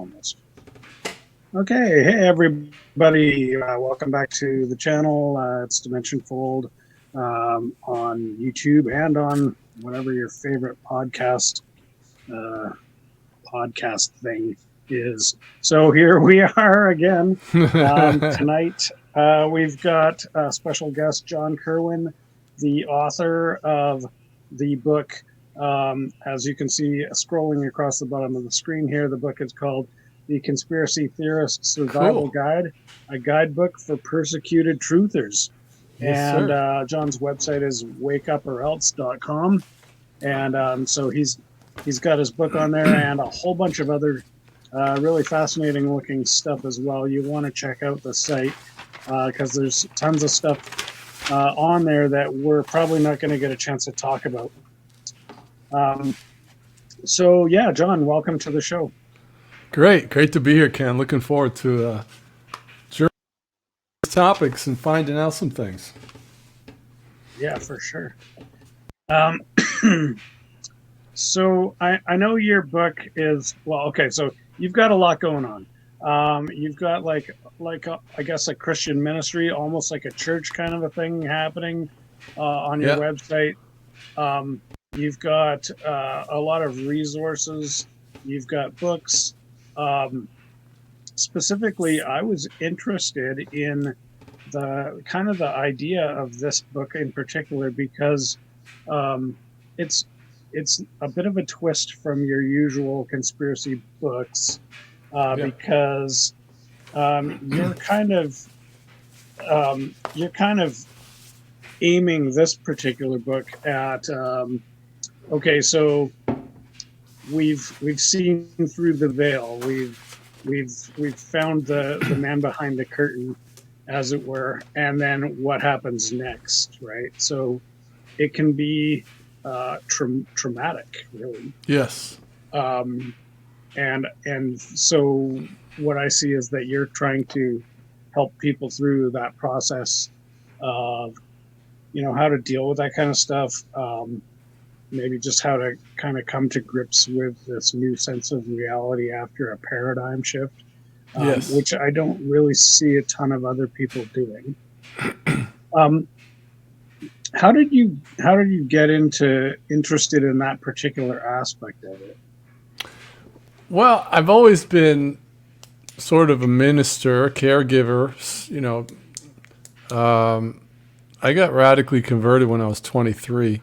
almost. Okay, hey everybody, welcome back to the channel. It's Dimension Fold on YouTube and on whatever your favorite uh, podcast thing is. So here we are again. Tonight we've got a special guest, John Kirwin, the author of the book. As you can see, scrolling across the bottom of the screen here, the book is called The Conspiracy Theorist Survival Guide, a guidebook for persecuted truthers. Yes, and sir. John's website is wakeuporelse.com. And so he's got his book on there and a whole bunch of other really fascinating looking stuff as well. You want to check out the site because there's tons of stuff on there that we're probably not going to get a chance to talk about. So yeah, John, welcome to the show. Great to be here, Ken. Looking forward to journeying these topics and finding out some things. Yeah, for sure. So I know your book is, well, okay, so you've got a lot going on. You've got I guess a Christian ministry, almost like a church kind of a thing happening on your website. You've got a lot of resources. You've got books. Specifically, I was interested in the kind of the idea of this book in particular because it's a bit of a twist from your usual conspiracy books because you're kind of aiming this particular book at okay, so we've seen through the veil. We've found the man behind the curtain, as it were, and then what happens next, right? So it can be traumatic, really. Yes. And so what I see is that you're trying to help people through that process of, how to deal with that kind of stuff. Maybe just how to kind of come to grips with this new sense of reality after a paradigm shift, which I don't really see a ton of other people doing. How did you get interested in that particular aspect of it? Well, I've always been sort of a minister, a caregiver. I got radically converted when I was 23.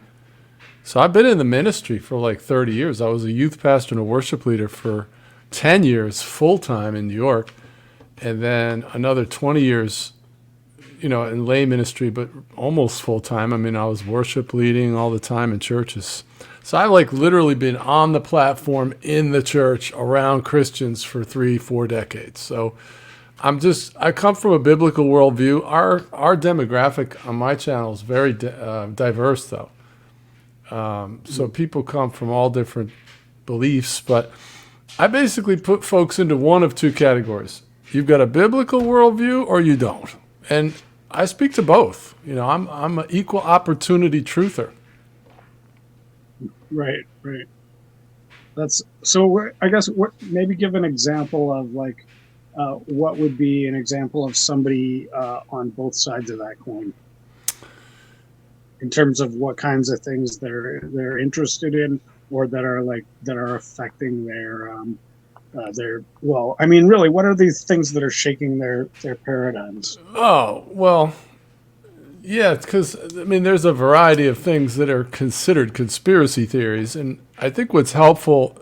So I've been in the ministry for like 30 years. I was a youth pastor and a worship leader for 10 years full-time in New York, and then another 20 years, in lay ministry, but almost full-time. I mean, I was worship leading all the time in churches. So I've literally been on the platform in the church around Christians for 3-4 decades. So I come from a biblical worldview. Our demographic on my channel is very diverse, though. So people come from all different beliefs, but I basically put folks into one of two categories. You've got a biblical worldview or you don't. And I speak to both. I'm an equal opportunity truther. Right. That's so. I guess maybe give an example of what would be an example of somebody on both sides of that coin, in terms of what kinds of things they're interested in, or that are affecting their well, I mean, really, what are these things that are shaking their paradigms? Oh, well, yeah, because there's a variety of things that are considered conspiracy theories, and I think what's helpful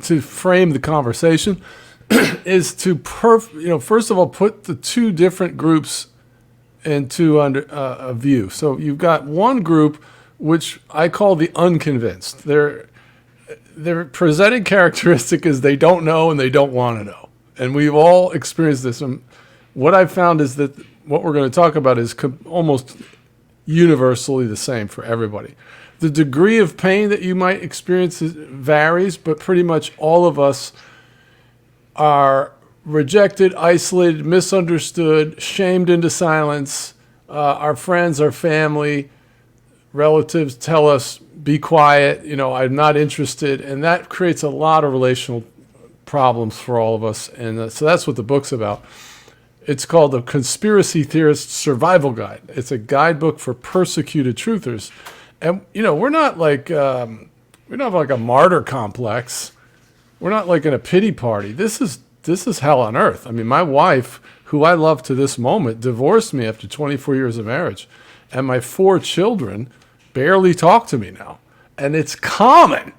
to frame the conversation is to first of all put the two different groups into under a view. So you've got one group which I call the unconvinced. Their presenting characteristic is they don't know and they don't want to know, and we've all experienced this. And what I've found is that what we're going to talk about is almost universally the same for everybody. The degree of pain that you might experience varies, but pretty much all of us are rejected, isolated, misunderstood, shamed into silence. Our friends, our family, relatives tell us, be quiet, I'm not interested. And that creates a lot of relational problems for all of us. And so that's what the book's about. It's called the Conspiracy Theorist Survival Guide. It's a guidebook for persecuted truthers. And, we're not like, we don't have like a martyr complex. We're not like in a pity party. This is hell on earth. I mean, my wife, who I love to this moment, divorced me after 24 years of marriage. And my 4 children barely talk to me now. And it's common.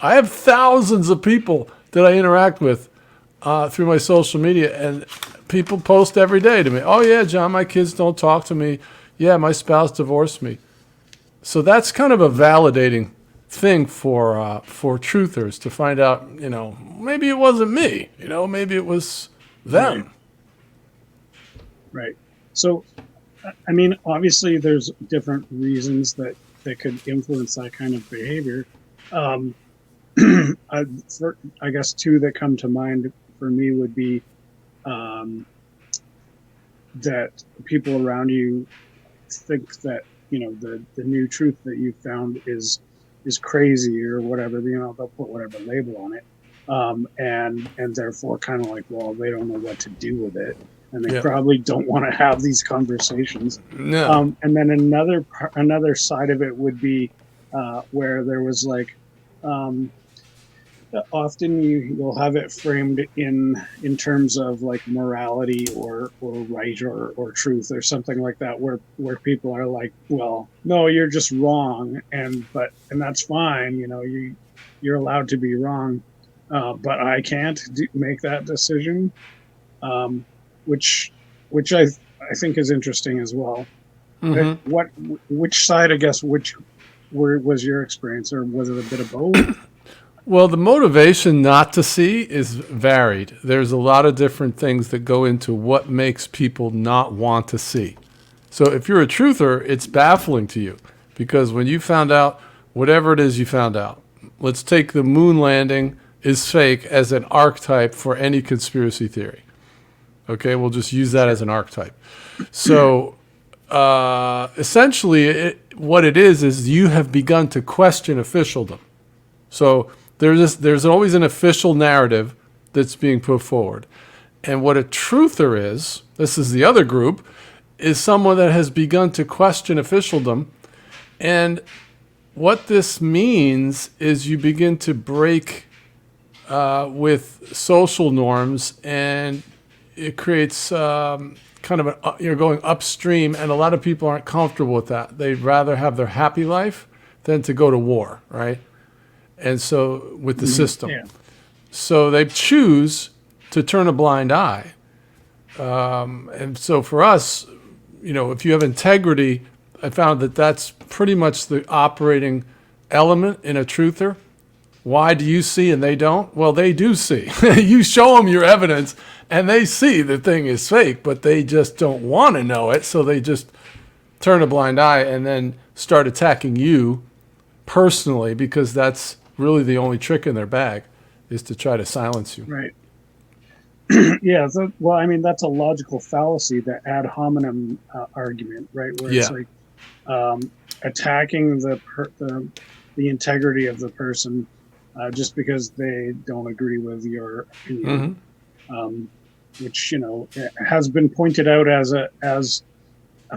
I have thousands of people that I interact with through my social media, and people post every day to me, "Oh yeah, John, my kids don't talk to me. Yeah, my spouse divorced me." So that's kind of a validating thing for truthers to find out, maybe it wasn't me, maybe it was them. Right. So, I mean, obviously there's different reasons that could influence that kind of behavior. I guess 2 that come to mind for me would be that people around you think that the new truth that you found is crazy or whatever. They'll put whatever label on it, and therefore kind of like, well, they don't know what to do with it, and they probably don't want to have these conversations. No. And then another side of it would be where there was like. Often you'll have it framed in terms of like morality or right or truth or something like that, where people are like, well, no, you're just wrong, and that's fine, you're allowed to be wrong, but I can't make that decision, which I think is interesting as well. Mm-hmm. Which side, I guess, was your experience, or was it a bit of both? Well, the motivation not to see is varied. There's a lot of different things that go into what makes people not want to see. So if you're a truther, it's baffling to you because when you found out whatever it is you found out, let's take the moon landing is fake as an archetype for any conspiracy theory. Okay, we'll just use that as an archetype. So essentially what it is you have begun to question officialdom. So there's always an official narrative that's being put forward. And what a truther is, this is the other group, is someone that has begun to question officialdom. And what this means is you begin to break with social norms, and it creates kind of you're going upstream, and a lot of people aren't comfortable with that. They'd rather have their happy life than to go to war, right? And so with the system. Yeah. So they choose to turn a blind eye. And so for us, if you have integrity, I found that that's pretty much the operating element in a truther. Why do you see and they don't? Well, they do see. You show them your evidence and they see the thing is fake, but they just don't want to know it. So they just turn a blind eye and then start attacking you personally, because that's really the only trick in their bag, is to try to silence you. Right. Yeah. So, well, I mean, that's a logical fallacy, the ad hominem argument, right? Where it's like attacking the integrity of the person just because they don't agree with your opinion, which has been pointed out as a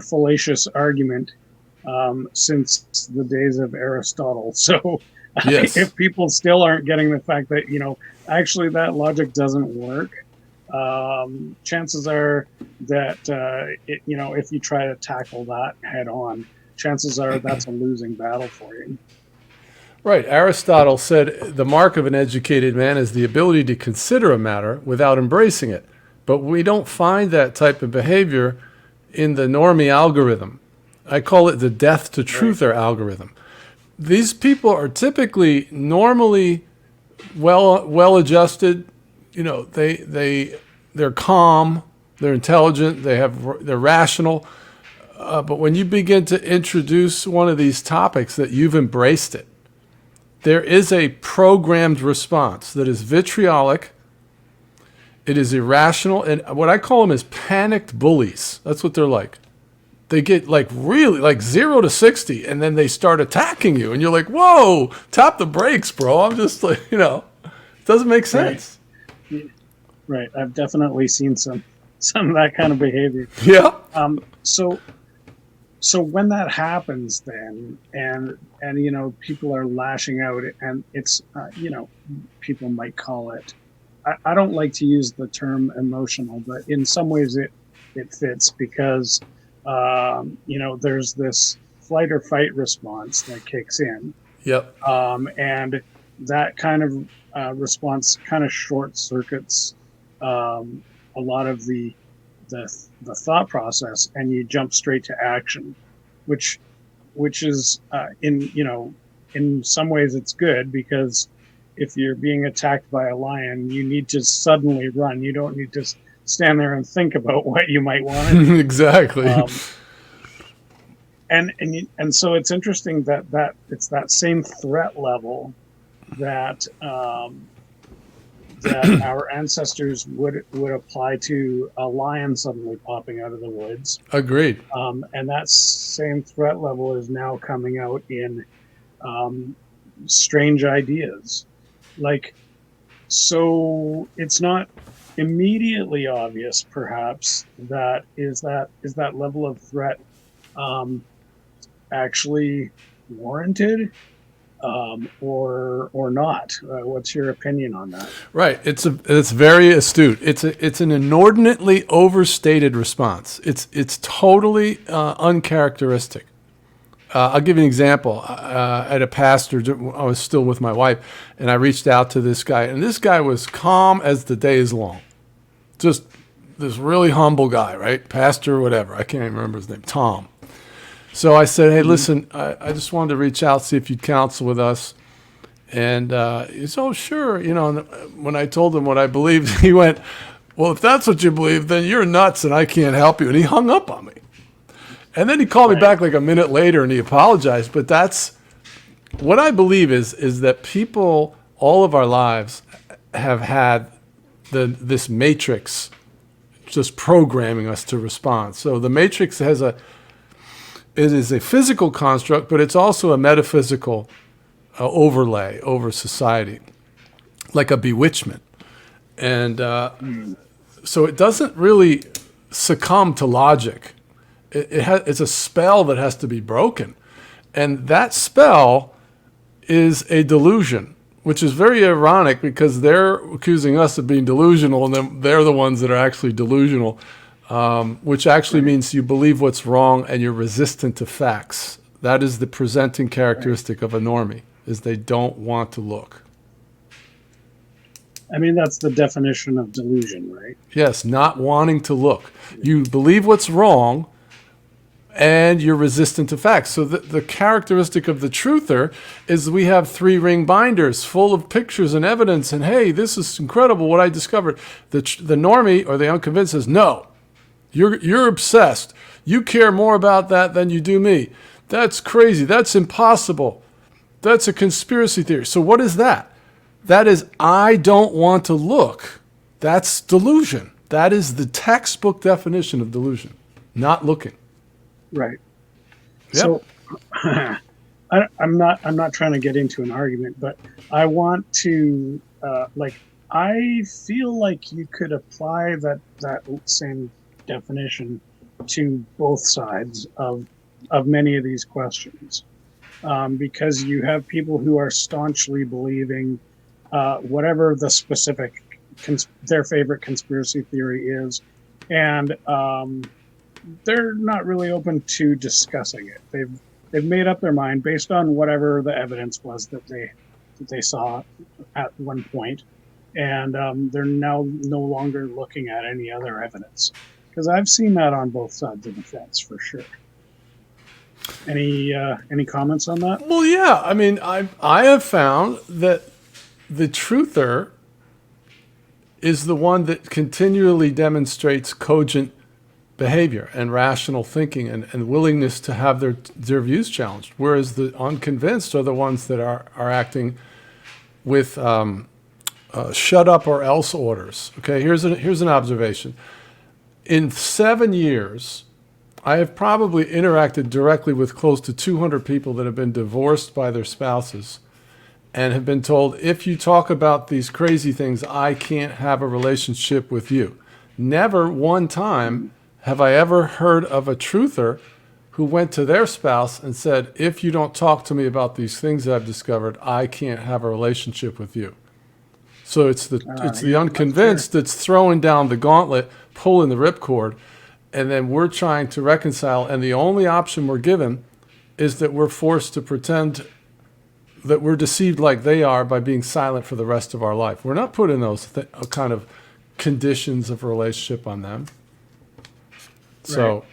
fallacious argument since the days of Aristotle. So. Yes. If people still aren't getting the fact that, actually that logic doesn't work, chances are that, if you try to tackle that head on, chances are that's a losing battle for you. Right. Aristotle said the mark of an educated man is the ability to consider a matter without embracing it. But we don't find that type of behavior in the normie algorithm. I call it the death to truther algorithm. These people are typically normally well adjusted. They're calm, they're intelligent, they're rational. But when you begin to introduce one of these topics that you've embraced it, there is a programmed response that is vitriolic. It is irrational, and what I call them is panicked bullies. That's what they're like. They get really 0 to 60, and then they start attacking you, and you're like, "Whoa, tap the brakes, bro!" I'm just like, it doesn't make sense. Right. I've definitely seen some of that kind of behavior. Yeah. So when that happens, then and people are lashing out, and it's people might call it. I don't like to use the term emotional, but in some ways it fits because there's this flight or fight response that kicks in, Yep. and that kind of response kind of short circuits a lot of the the thought process, and you jump straight to action, which is in some ways it's good because if you're being attacked by a lion, you need to suddenly run. You don't need to stand there and think about what you might want to do. Exactly. And so it's interesting that it's that same threat level that that our ancestors would apply to a lion suddenly popping out of the woods. Agreed. And that same threat level is now coming out in strange ideas. Like, so it's not immediately obvious, perhaps, that is that level of threat actually warranted, or not. What's your opinion on that? Right. It's very astute. It's an inordinately overstated response. It's totally uncharacteristic. I'll give you an example. I had a pastor. I was still with my wife, and I reached out to this guy, and this guy was calm as the day is long. Just this really humble guy, right? Pastor, whatever. I can't even remember his name. Tom. So I said, hey, listen, I just wanted to reach out, see if you'd counsel with us. And he said, oh, sure. And when I told him what I believed, he went, well, if that's what you believe, then you're nuts and I can't help you. And he hung up on me. And then he called me back like a minute later and he apologized. But that's what I believe is that people all of our lives have had this matrix just programming us to respond. So the matrix it is a physical construct, but it's also a metaphysical overlay over society, like a bewitchment. And so it doesn't really succumb to logic. It's a spell that has to be broken. And that spell is a delusion, which is very ironic because they're accusing us of being delusional, and then they're the ones that are actually delusional, which actually means you believe what's wrong and you're resistant to facts. That is the presenting characteristic of a normie, is they don't want to look. I mean, that's the definition of delusion, right? Yes, not wanting to look. You believe what's wrong and you're resistant to facts. So the characteristic of the truther is we have 3-ring binders full of pictures and evidence, and hey, this is incredible what I discovered. The normie or the unconvinced says, no, you're obsessed. You care more about that than you do me. That's crazy. That's impossible. That's a conspiracy theory. So what is that? That is, I don't want to look. That's delusion. That is the textbook definition of delusion, not looking. Right. Yep. So I'm not trying to get into an argument, but I want to I feel like you could apply that same definition to both sides of many of these questions, because you have people who are staunchly believing whatever the specific their favorite conspiracy theory is, and they're not really open to discussing it. They've made up their mind based on whatever the evidence was that they saw at one point, and they're now no longer looking at any other evidence. Because I've seen that on both sides of the fence for sure. Any comments on that? Well, yeah. I mean, I have found that the truther is the one that continually demonstrates cogent behavior and rational thinking and willingness to have their views challenged, whereas the unconvinced are the ones that are acting with shut up or else orders. Okay, here's an observation. In 7 years, I have probably interacted directly with close to 200 people that have been divorced by their spouses, and have been told, if you talk about these crazy things, I can't have a relationship with you. Never one time have I ever heard of a truther who went to their spouse and said, if you don't talk to me about these things that I've discovered, I can't have a relationship with you. So it's the unconvinced that's throwing down the gauntlet, pulling the ripcord, and then we're trying to reconcile. And the only option we're given is that we're forced to pretend that we're deceived like they are by being silent for the rest of our life. We're not putting those kind of conditions of relationship on them. So,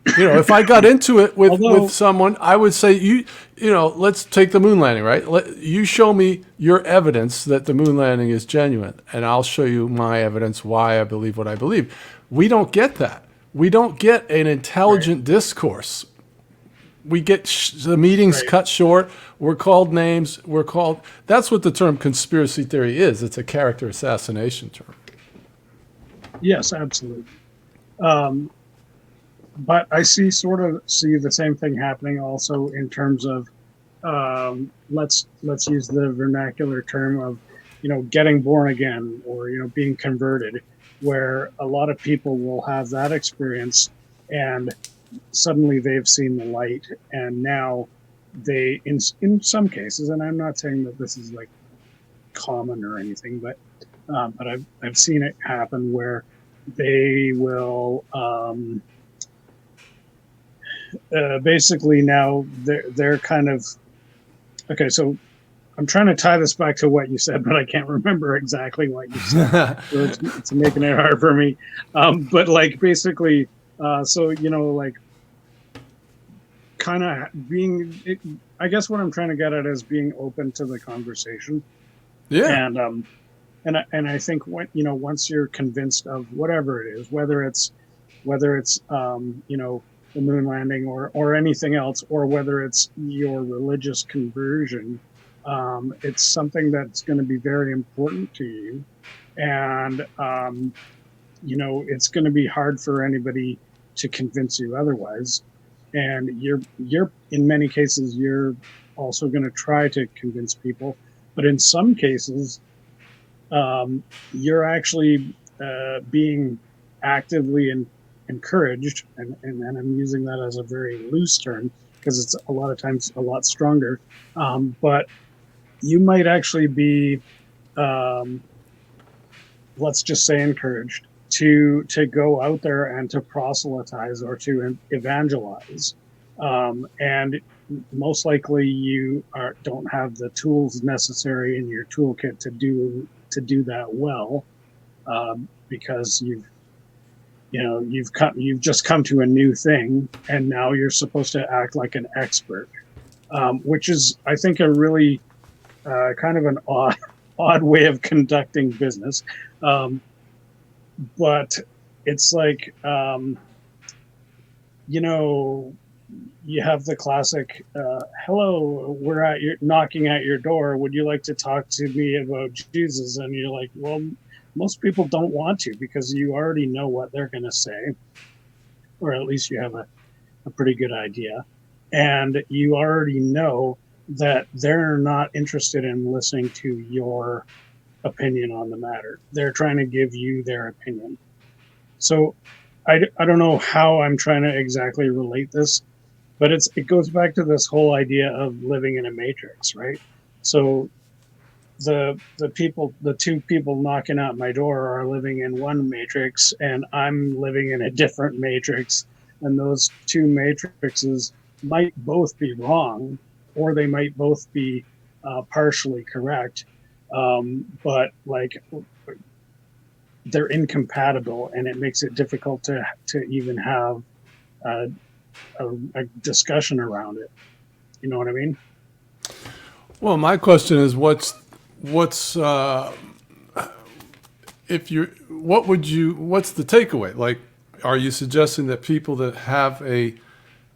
if I got into it with someone, I would say, let's take the moon landing, right? You show me your evidence that the moon landing is genuine, and I'll show you my evidence why I believe what I believe. We don't get that. We don't get an intelligent discourse. We get the meetings cut short. We're called names. That's what the term conspiracy theory is. It's a character assassination term. Yes, absolutely. But I see the same thing happening also in terms of, let's use the vernacular term of, getting born again, or, being converted, where a lot of people will have that experience, and suddenly they've seen the light, and now they, in some cases, and I'm not saying that this is like common or anything, but I've seen it happen where they will basically now they're kind of okay. So I'm trying to tie this back to what you said, but I can't remember exactly what you said. So it's making it hard for me. But like basically, so like kind of being, I guess what I'm trying to get at is being open to the conversation. Yeah. And I think when, once you're convinced of whatever it is, whether it's the moon landing or anything else, or whether it's your religious conversion, it's something that's going to be very important to you. And, it's going to be hard for anybody to convince you otherwise. And you're in many cases, you're also going to try to convince people. But in some cases, you're actually being actively encouraged, and I'm using that as a very loose term because it's a lot of times a lot stronger. But you might actually be, let's just say, encouraged to go out there and to proselytize or to evangelize. And most likely you don't have the tools necessary in your toolkit to do that well, because you've just come to a new thing, and now you're supposed to act like an expert, which is, I think, a really kind of an odd way of conducting business. But it's like, you have the classic, hello, we're knocking at your door. Would you like to talk to me about Jesus? And you're like, well, most people don't want to, because you already know what they're going to say, or at least you have a pretty good idea. And you already know that they're not interested in listening to your opinion on the matter. They're trying to give you their opinion. So I don't know how I'm trying to exactly relate this, but it goes back to this whole idea of living in a matrix, right? So the two people knocking at my door are living in one matrix, and I'm living in a different matrix, and those two matrices might both be wrong, or they might both be partially correct, but like they're incompatible, and it makes it difficult to even have a discussion around it. You know what I mean? Well, my question is, what's what's the takeaway? Like, are you suggesting that people that have a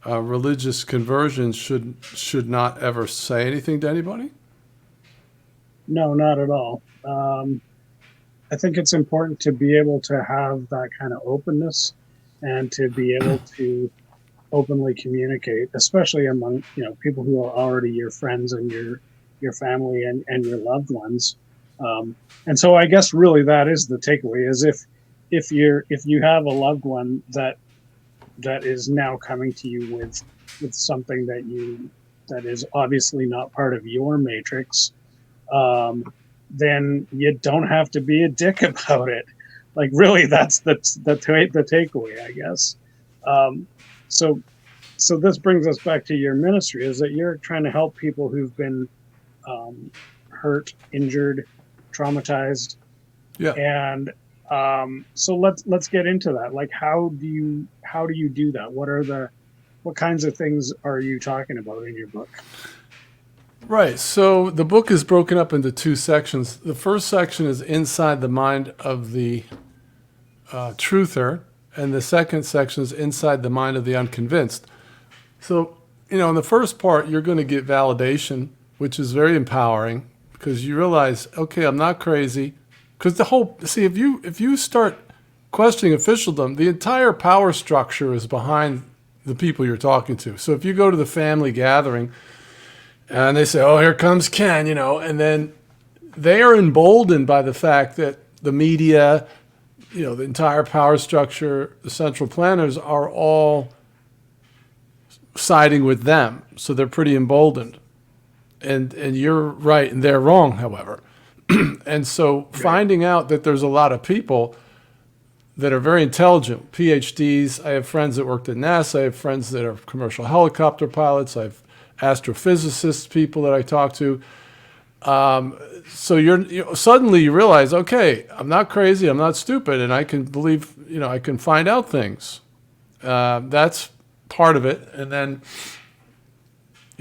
religious conversion should not ever say anything to anybody? No, not at all. I think it's important to be able to have that kind of openness, and to be able to openly communicate, especially among people who are already your friends and your family and your loved ones. And so I guess really that is the takeaway: is if you have a loved one that is now coming to you with something that is obviously not part of your matrix, then you don't have to be a dick about it. Like, really, that's the takeaway, I guess. Um, so so this brings us back to your ministry: is that you're trying to help people who've been um, hurt, injured, traumatized, Yeah. and so let's get into that. Like, how do you do that? What kinds of things are you talking about in your book? Right. So the book is broken up into two sections. The first section is inside the mind of the truther, and the second section is inside the mind of the unconvinced. So, in the first part, you're going to get validation, which is very empowering because you realize, okay, I'm not crazy. Because if you start questioning officialdom, the entire power structure is behind the people you're talking to. So if you go to the family gathering and they say, "Oh, here comes Ken," and then they are emboldened by the fact that the media, the entire power structure, the central planners are all siding with them. So they're pretty emboldened. And you're right and they're wrong, however. And so finding out that there's a lot of people that are very intelligent, PhDs. I have friends that worked at NASA. I have friends that are commercial helicopter pilots. I have astrophysicists, people that I talk to. So suddenly you realize, okay, I'm not crazy, I'm not stupid, and I can believe, I can find out things. That's part of it. And then,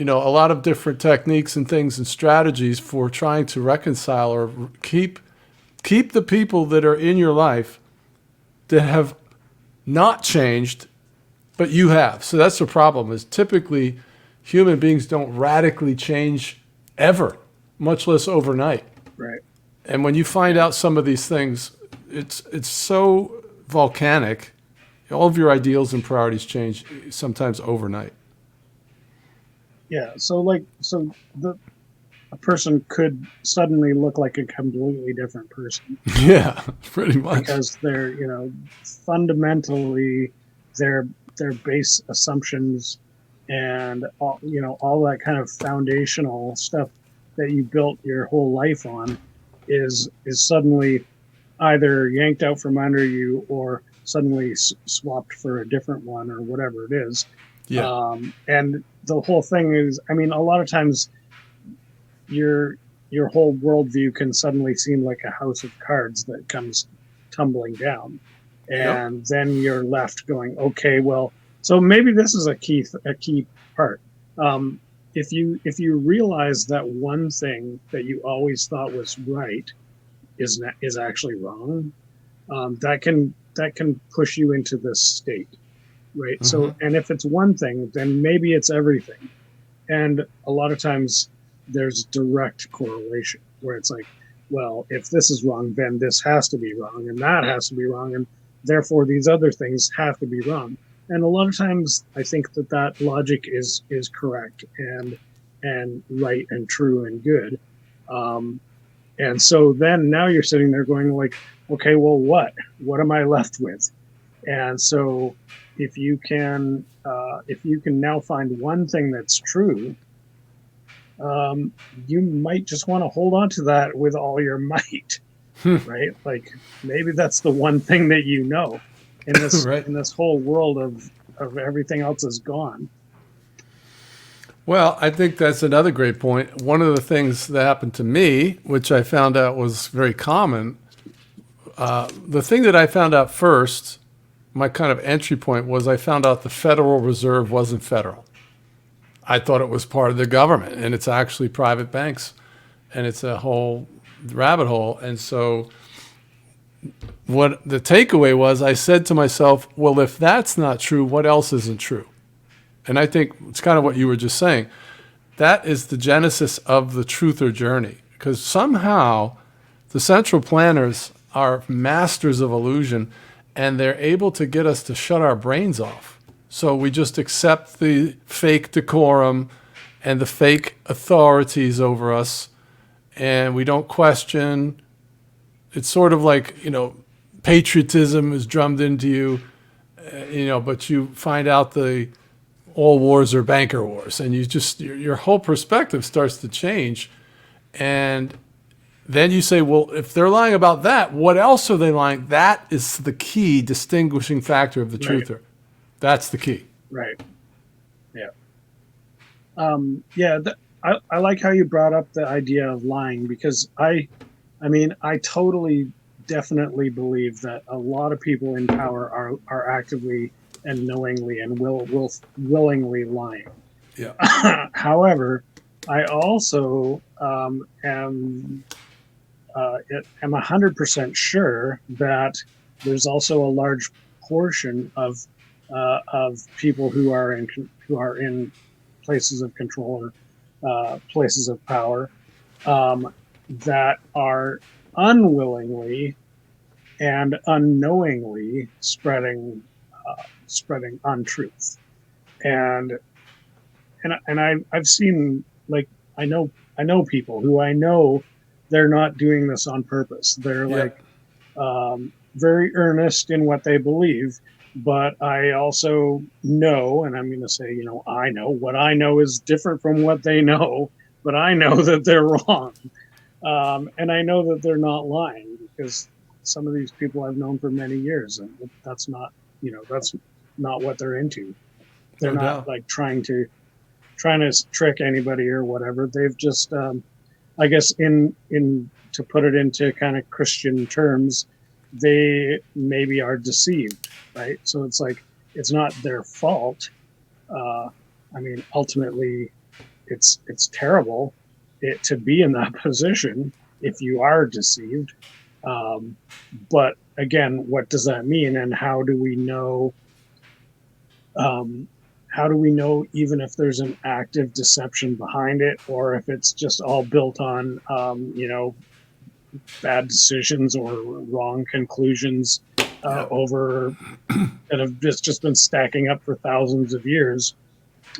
a lot of different techniques and things and strategies for trying to reconcile or keep the people that are in your life that have not changed, but you have. So that's the problem, is typically human beings don't radically change ever, much less overnight. Right. And when you find out some of these things, it's so volcanic. All of your ideals and priorities change sometimes overnight. Yeah. So a person could suddenly look like a completely different person Yeah, pretty much. because they're, fundamentally their base assumptions and all that kind of foundational stuff that you built your whole life on is suddenly either yanked out from under you or suddenly swapped for a different one or whatever it is. Yeah. And the whole thing is, I mean, a lot of times your whole worldview can suddenly seem like a house of cards that comes tumbling down, and then you're left going, okay, well, so maybe this is a key part. If you realize that one thing that you always thought was right is actually wrong, that can push you into this state, right? Mm-hmm. So, and if it's one thing, then maybe it's everything. And a lot of times there's direct correlation where it's like, well, if this is wrong, then this has to be wrong, and that has to be wrong, and therefore these other things have to be wrong. And a lot of times I think that logic is correct and right and true and good. And so then now you're sitting there going like, okay, well, what am I left with? And so if you can now find one thing that's true, you might just want to hold on to that with all your might, right? Like maybe that's the one thing that in this right. in this whole world of everything else is gone. Well, I think that's another great point. One of the things that happened to me, which I found out was very common, the thing that I found out first, my kind of entry point, was I found out the Federal Reserve wasn't federal. I thought it was part of the government, and it's actually private banks, and it's a whole rabbit hole. And so what the takeaway was, I said to myself, well, if that's not true, what else isn't true? And I think it's kind of what you were just saying. That is the genesis of the truther journey, because somehow the central planners are masters of illusion, and they're able to get us to shut our brains off. So we just accept the fake decorum and the fake authorities over us, and we don't question. It's sort of like, patriotism is drummed into you, but you find out all wars are banker wars, and your whole perspective starts to change. And then you say, well, if they're lying about that, what else are they lying? That is the key distinguishing factor of the Right. truther. That's the key. Right. Yeah. Yeah. I like how you brought up the idea of lying, because I totally, definitely believe that a lot of people in power are actively and knowingly and willingly lying. Yeah. However, I also am 100% sure that there's also a large portion of people who are in places of control or places of power that are unwillingly and unknowingly spreading untruth. And I've seen, like, I know people who I know they're not doing this on purpose. They're like very earnest in what they believe, but I also know, and I'm going to say, I know what I know is different from what they know, but I know that they're wrong. And I know that they're not lying, because some of these people I've known for many years, and that's not what they're into. They're No not doubt. like trying to trick anybody or whatever. They've just, I guess, in to put it into kind of Christian terms, they maybe are deceived, right? So it's like, it's not their fault. Ultimately, it's terrible to be in that position if you are deceived. But again, what does that mean, and how do we know? How do we know, even if there's an active deception behind it, or if it's just all built on, bad decisions or wrong conclusions over that have just been stacking up for thousands of years,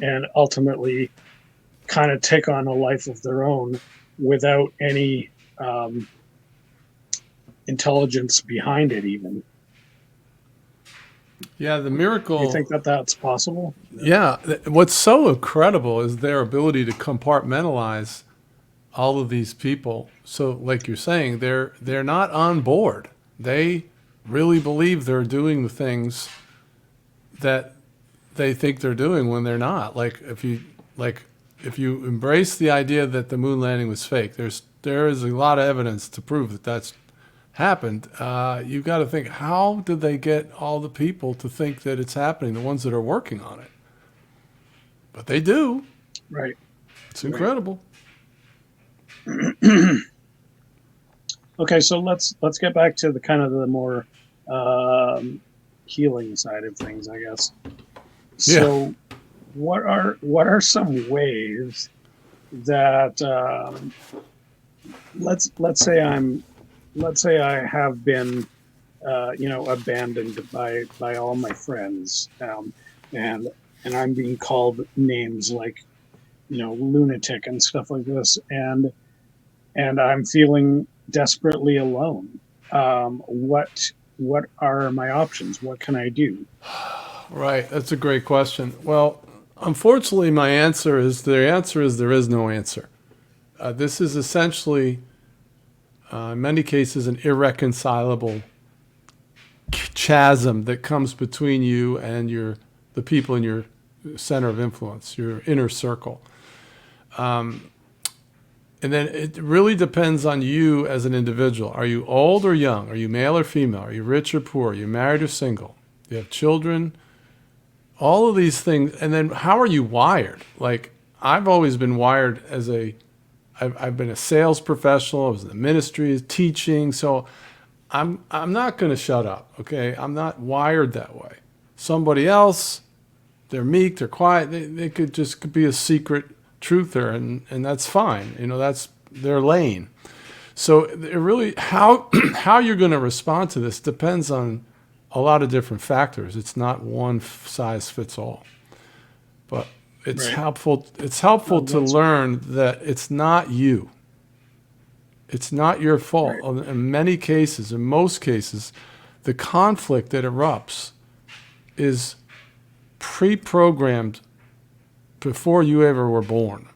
and ultimately kind of take on a life of their own without any intelligence behind it, even. Yeah, the Do miracle. you think that that's possible? Yeah, what's so incredible is their ability to compartmentalize all of these people. So, like you're saying, they're not on board. They really believe they're doing the things that they think they're doing when they're not. Like if you embrace the idea that the moon landing was fake, there is a lot of evidence to prove that that's happened. You've got to think, how did they get all the people to think that it's happening, the ones that are working on it? But they do. Right. It's incredible. Okay, so let's get back to the kind of the more healing side of things, I guess. So, what are some ways that let's say I have been abandoned by all my friends, and I'm being called names like lunatic and stuff like this, and I'm feeling desperately alone. What are my options? What can I do? Right. That's a great question. Well, unfortunately, my answer is there is no answer. This is essentially, in many cases, an irreconcilable chasm that comes between you and the people in your center of influence, your inner circle. And then it really depends on you as an individual. Are you old or young? Are you male or female? Are you rich or poor? Are you married or single? Do you have children? All of these things. And then how are you wired? Like, I've always been wired I've been a sales professional. I was in the ministry, teaching. So I'm not going to shut up, okay? I'm not wired that way. Somebody else, they're meek, they're quiet. They could be a secret truther, and that's fine. That's their lane. So it really, how you're going to respond to this depends on a lot of different factors. It's not one size fits all. But it's Right. helpful. It's helpful Oh, to that's learn that it's not you. It's not your fault. right. In many cases, in most cases, the conflict that erupts is pre-programmed before you ever were born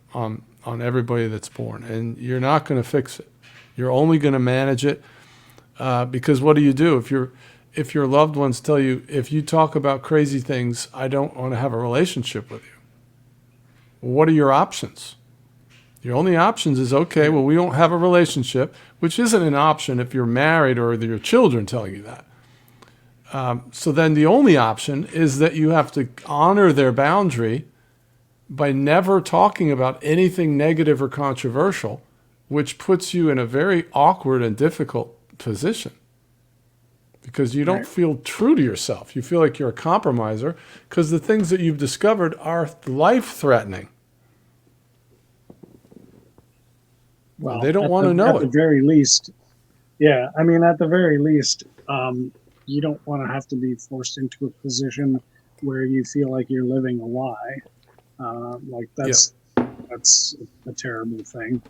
on everybody that's born, and you're not going to fix it. You're only going to manage it because what do if your loved ones tell you, if you talk about crazy things, I don't want to have a relationship with you? Well, what are your options? Your only options is, okay, Yeah. well, we don't have a relationship, which isn't an option if you're married or your children telling you that. So then the only option is that you have to honor their boundary by never talking about anything negative or controversial, which puts you in a very awkward and difficult position because you don't Right. feel true to yourself. You feel like you're a compromiser because the things that you've discovered are life threatening. And Well, they don't want to know at the it. very least, yeah. I mean, at the very least, you don't want to have to be forced into a position where you feel like you're living a lie. Like Yeah. that's a terrible thing.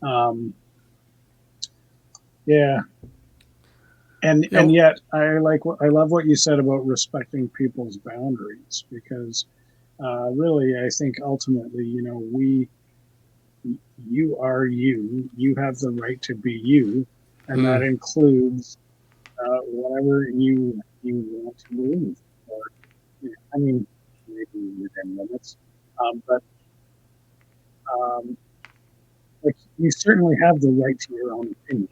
Um, yeah, and Yeah. yet I love what you said about respecting people's boundaries because really I think ultimately you are you have the right to be you, and that Mm. includes whatever you want to believe. Or I mean, maybe within limits, but um, like you certainly have the right to your own opinion.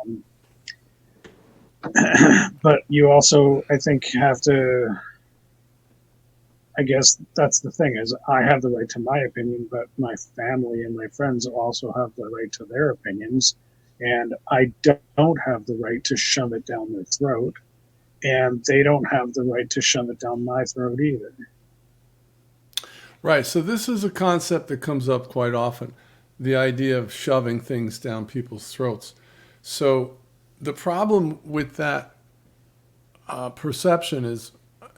Um, but you also, I think, have to. I guess that's the thing is I have the right to my opinion, but my family and my friends also have the right to their opinions, and I don't have the right to shove it down their throat, and they don't have the right to shove it down my throat either. Right. So this is a concept that comes up quite often, the idea of shoving things down people's throats. So the problem with that perception is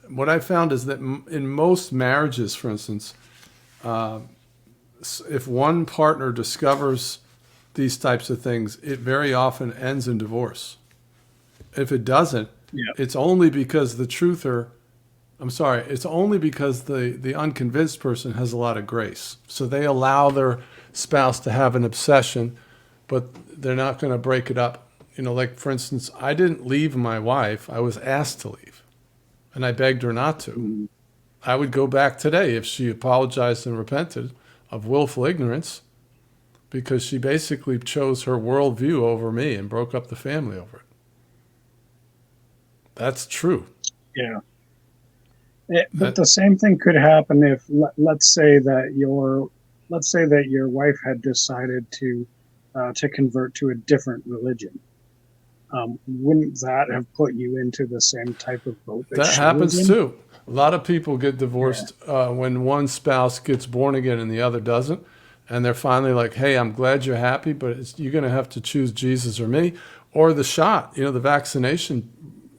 what I found is that in most marriages, for instance, uh, if one partner discovers these types of things, it very often ends in divorce. If it doesn't, Yeah. it's only because the truther, I'm sorry, it's only because the unconvinced person has a lot of grace. So they allow their spouse to have an obsession, but they're not going to break it up. Like for instance, I didn't leave my wife. I was asked to leave, and I begged her not to. Mhm. I would go back today if she apologized and repented of willful ignorance because she basically chose her worldview over me and broke up the family over it. That's true. Yeah. But That the same thing could happen if let's say that your wife had decided to convert to a different religion. Wouldn't that have put you into the same type of boat that that she was happens in? too. A lot of people get Yeah. divorced when one spouse gets born again and the other doesn't, and they're finally like, "Hey, I'm glad you're happy, but you're going to have to choose Jesus or me, or the shot." The vaccination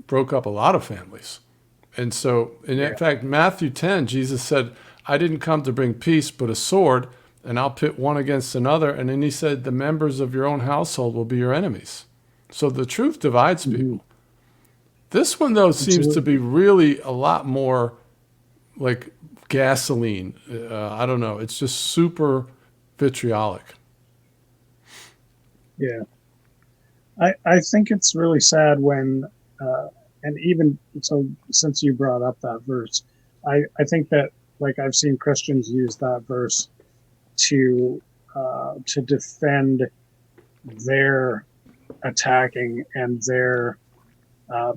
broke up a lot of families. And so, in Yeah. fact, Matthew 10, Jesus said, I didn't come to bring peace, but a sword, and I'll pit one against another. And then he said, the members of your own household will be your enemies. So the truth divides Hmm. people. This one, though, seems to be Absolutely. really a lot more like gasoline. I don't know. It's just super vitriolic. Yeah. I think it's really sad when, and even so, since you brought up that verse, I think that like I've seen Christians use that verse to defend their attacking and their uh,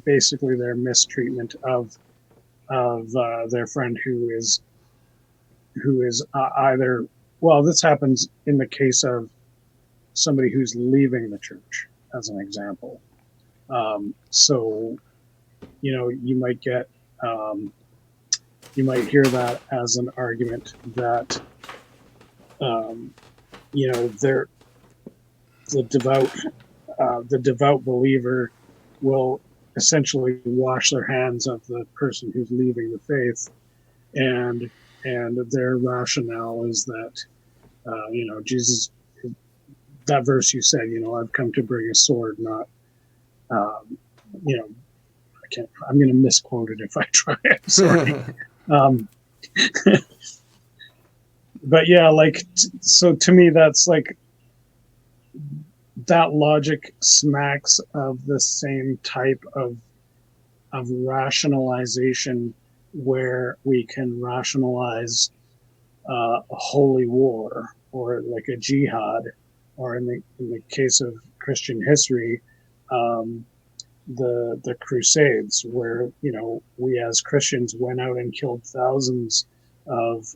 basically their mistreatment of their friend who is either well, this happens in the case of somebody who's leaving the church, as an example. So you might get um, you might hear that as an argument that um, they're the devout believer will essentially wash their hands of the person who's leaving the faith, and and their rationale is that Jesus, that verse you said, I've come to bring a sword, not um, you know I'm going to misquote it if I try. I'm sorry. um, but yeah, like so to me that's like that logic smacks of the same type of rationalization where we can rationalize a holy war or like a jihad, or in the case of Christian history, um, the Crusades, where we as Christians went out and killed thousands of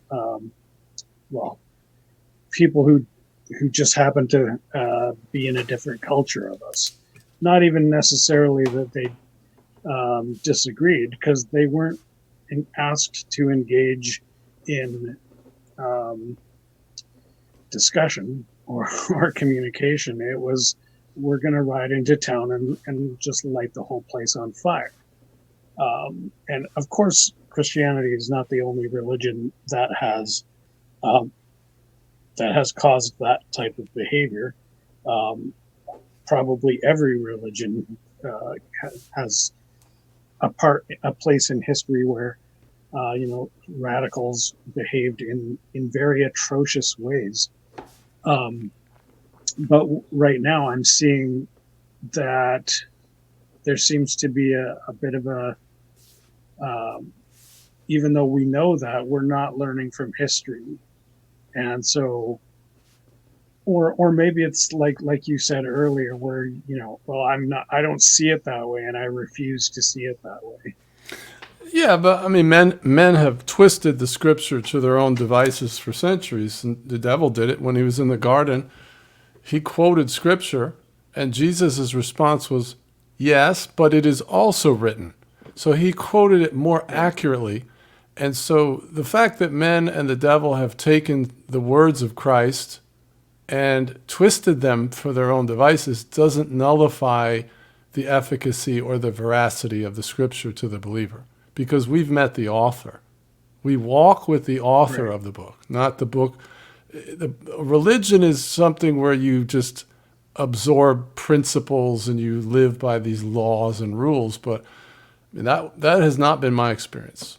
well people who just happened to be in a different culture of us. Not even necessarily that they disagreed, because they weren't asked to engage in um, discussion or communication. It was, we're going to ride into town and just light the whole place on fire. And of course, Christianity is not the only religion um, that has caused that type of behavior. Um, Probably every religion has a place in history where radicals behaved in very atrocious ways. Um, but right now, I'm seeing that there seems to be a bit of a even though we know that, we're not learning from history, and so or maybe it's like you said earlier, where well, I don't see it that way, and I refuse to see it that way. Yeah, but I mean, men have twisted the scripture to their own devices for centuries, and the devil did it when he was in the garden. He quoted scripture, and Jesus' response was, "Yes, but it is also written." So he quoted it more accurately. And so the fact that men and the devil have taken the words of Christ and twisted them for their own devices doesn't nullify the efficacy or the veracity of the scripture to the believer, because we've met the author. We walk with the author Right. of the book, not the book. Religion is something where you just absorb principles and you live by these laws and rules, but that has not been my experience.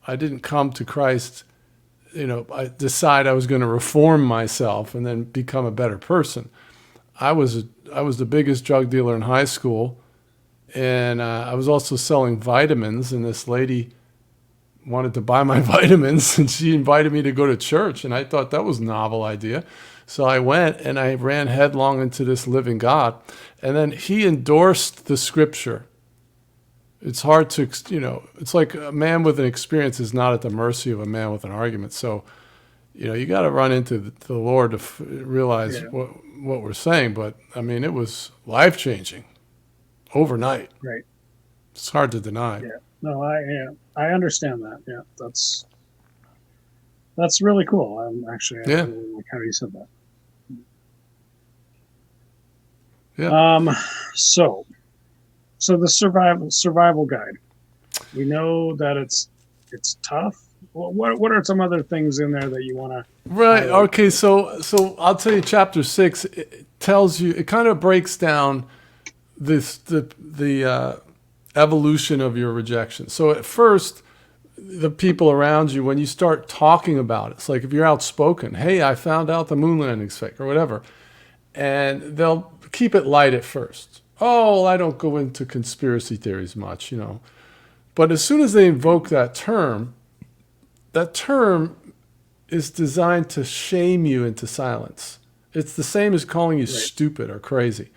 I didn't come to Christ, I decide I was going to reform myself and then become a better person. I was the biggest drug dealer in high school, and I was also selling vitamins, and this lady wanted to buy my vitamins, and she invited me to go to church, and I thought that was a novel idea. So I went, and I ran headlong into this living God, and then he endorsed the scripture. It's hard to, it's like a man with an experience is not at the mercy of a man with an argument. So, you got to run into the Lord to realize what we're saying. But I mean, it was life-changing overnight. Right. It's hard to deny. Yeah. No, I understand that. Yeah, that's really cool. I really like how you said that. Yeah. So the survival guide. We know that it's tough. What are some other things in there that you want to? Right. Okay. So I'll tell you, chapter 6 it tells you, it kind of breaks down the evolution of your rejection. So at first, the people around you, when you start talking about it, it's like if you're outspoken, hey, I found out the moon landing's fake or whatever, and they'll keep it light at first. Oh, I don't go into conspiracy theories much, But as soon as they invoke that term is designed to shame you into silence. It's the same as calling you stupid or crazy.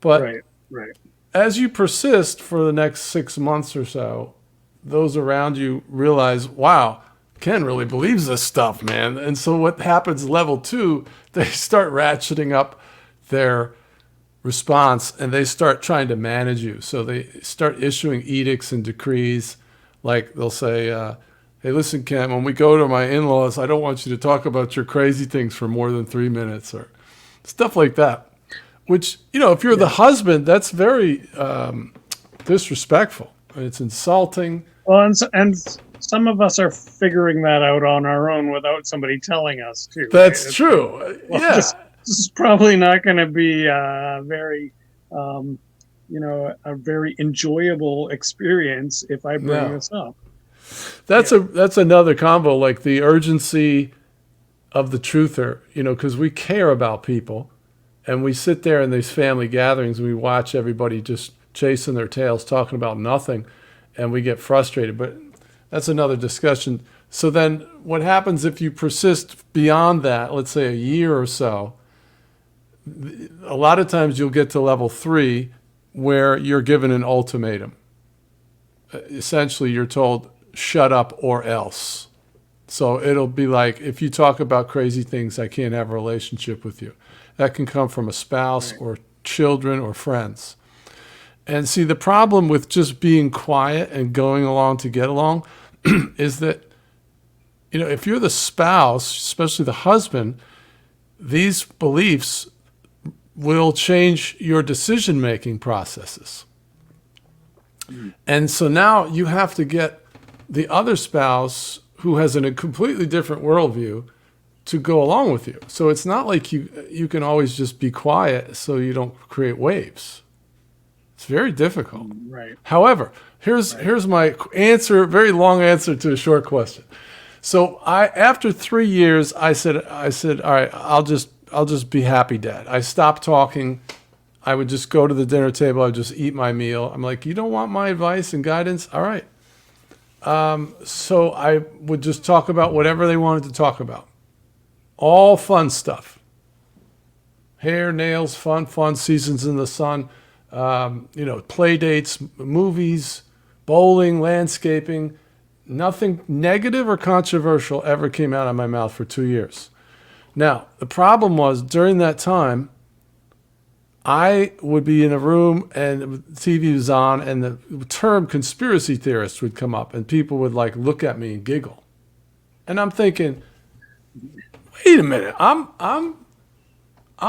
But right. As you persist for the next 6 months or so, those around you realize, wow, Ken really believes this stuff, man. And so what happens, level 2, they start ratcheting up their response, and they start trying to manage you. So they start issuing edicts and decrees. Like they'll say, hey, listen, Ken, when we go to my in-laws, I don't want you to talk about your crazy things for more than 3 minutes, or stuff like that. Which, if you're the husband, that's very disrespectful. It's insulting. Well, and some of us are figuring that out on our own without somebody telling us too. Right? That's true. Well, Yeah. this is probably not going to be very, a very enjoyable experience if I bring No. this up. That's another combo, like the urgency of the truther, because we care about people, and we sit there in these family gatherings and we watch everybody just chasing their tails, talking about nothing, and we get frustrated. But that's another discussion. So then what happens if you persist beyond that, let's say a year or so? A lot of times you'll get to level 3 where you're given an ultimatum. Essentially, you're told, shut up or else. So it'll be like, if you talk about crazy things, I can't have a relationship with you. That can come from a spouse or children or friends. And see, the problem with just being quiet and going along to get along is that, if you're the spouse, especially the husband, these beliefs will change your decision-making processes. And so now you have to get the other spouse who has a completely different worldview to go along with you. So it's not like you can always just be quiet so you don't create waves. It's very difficult. Right. However, here's my answer, very long answer to a short question. So after 3 years, I said, all right, I'll just be happy, Dad. I stopped talking. I would just go to the dinner table. I would just eat my meal. I'm like, you don't want my advice and guidance? All right. So I would just talk about whatever they wanted to talk about. All fun stuff. Hair, nails, fun, seasons in the sun, play dates, movies, bowling, landscaping. Nothing negative or controversial ever came out of my mouth for 2 years. Now, the problem was during that time, I would be in a room and the TV was on and the term conspiracy theorist would come up and people would look at me and giggle. And I'm thinking, wait a minute, I'm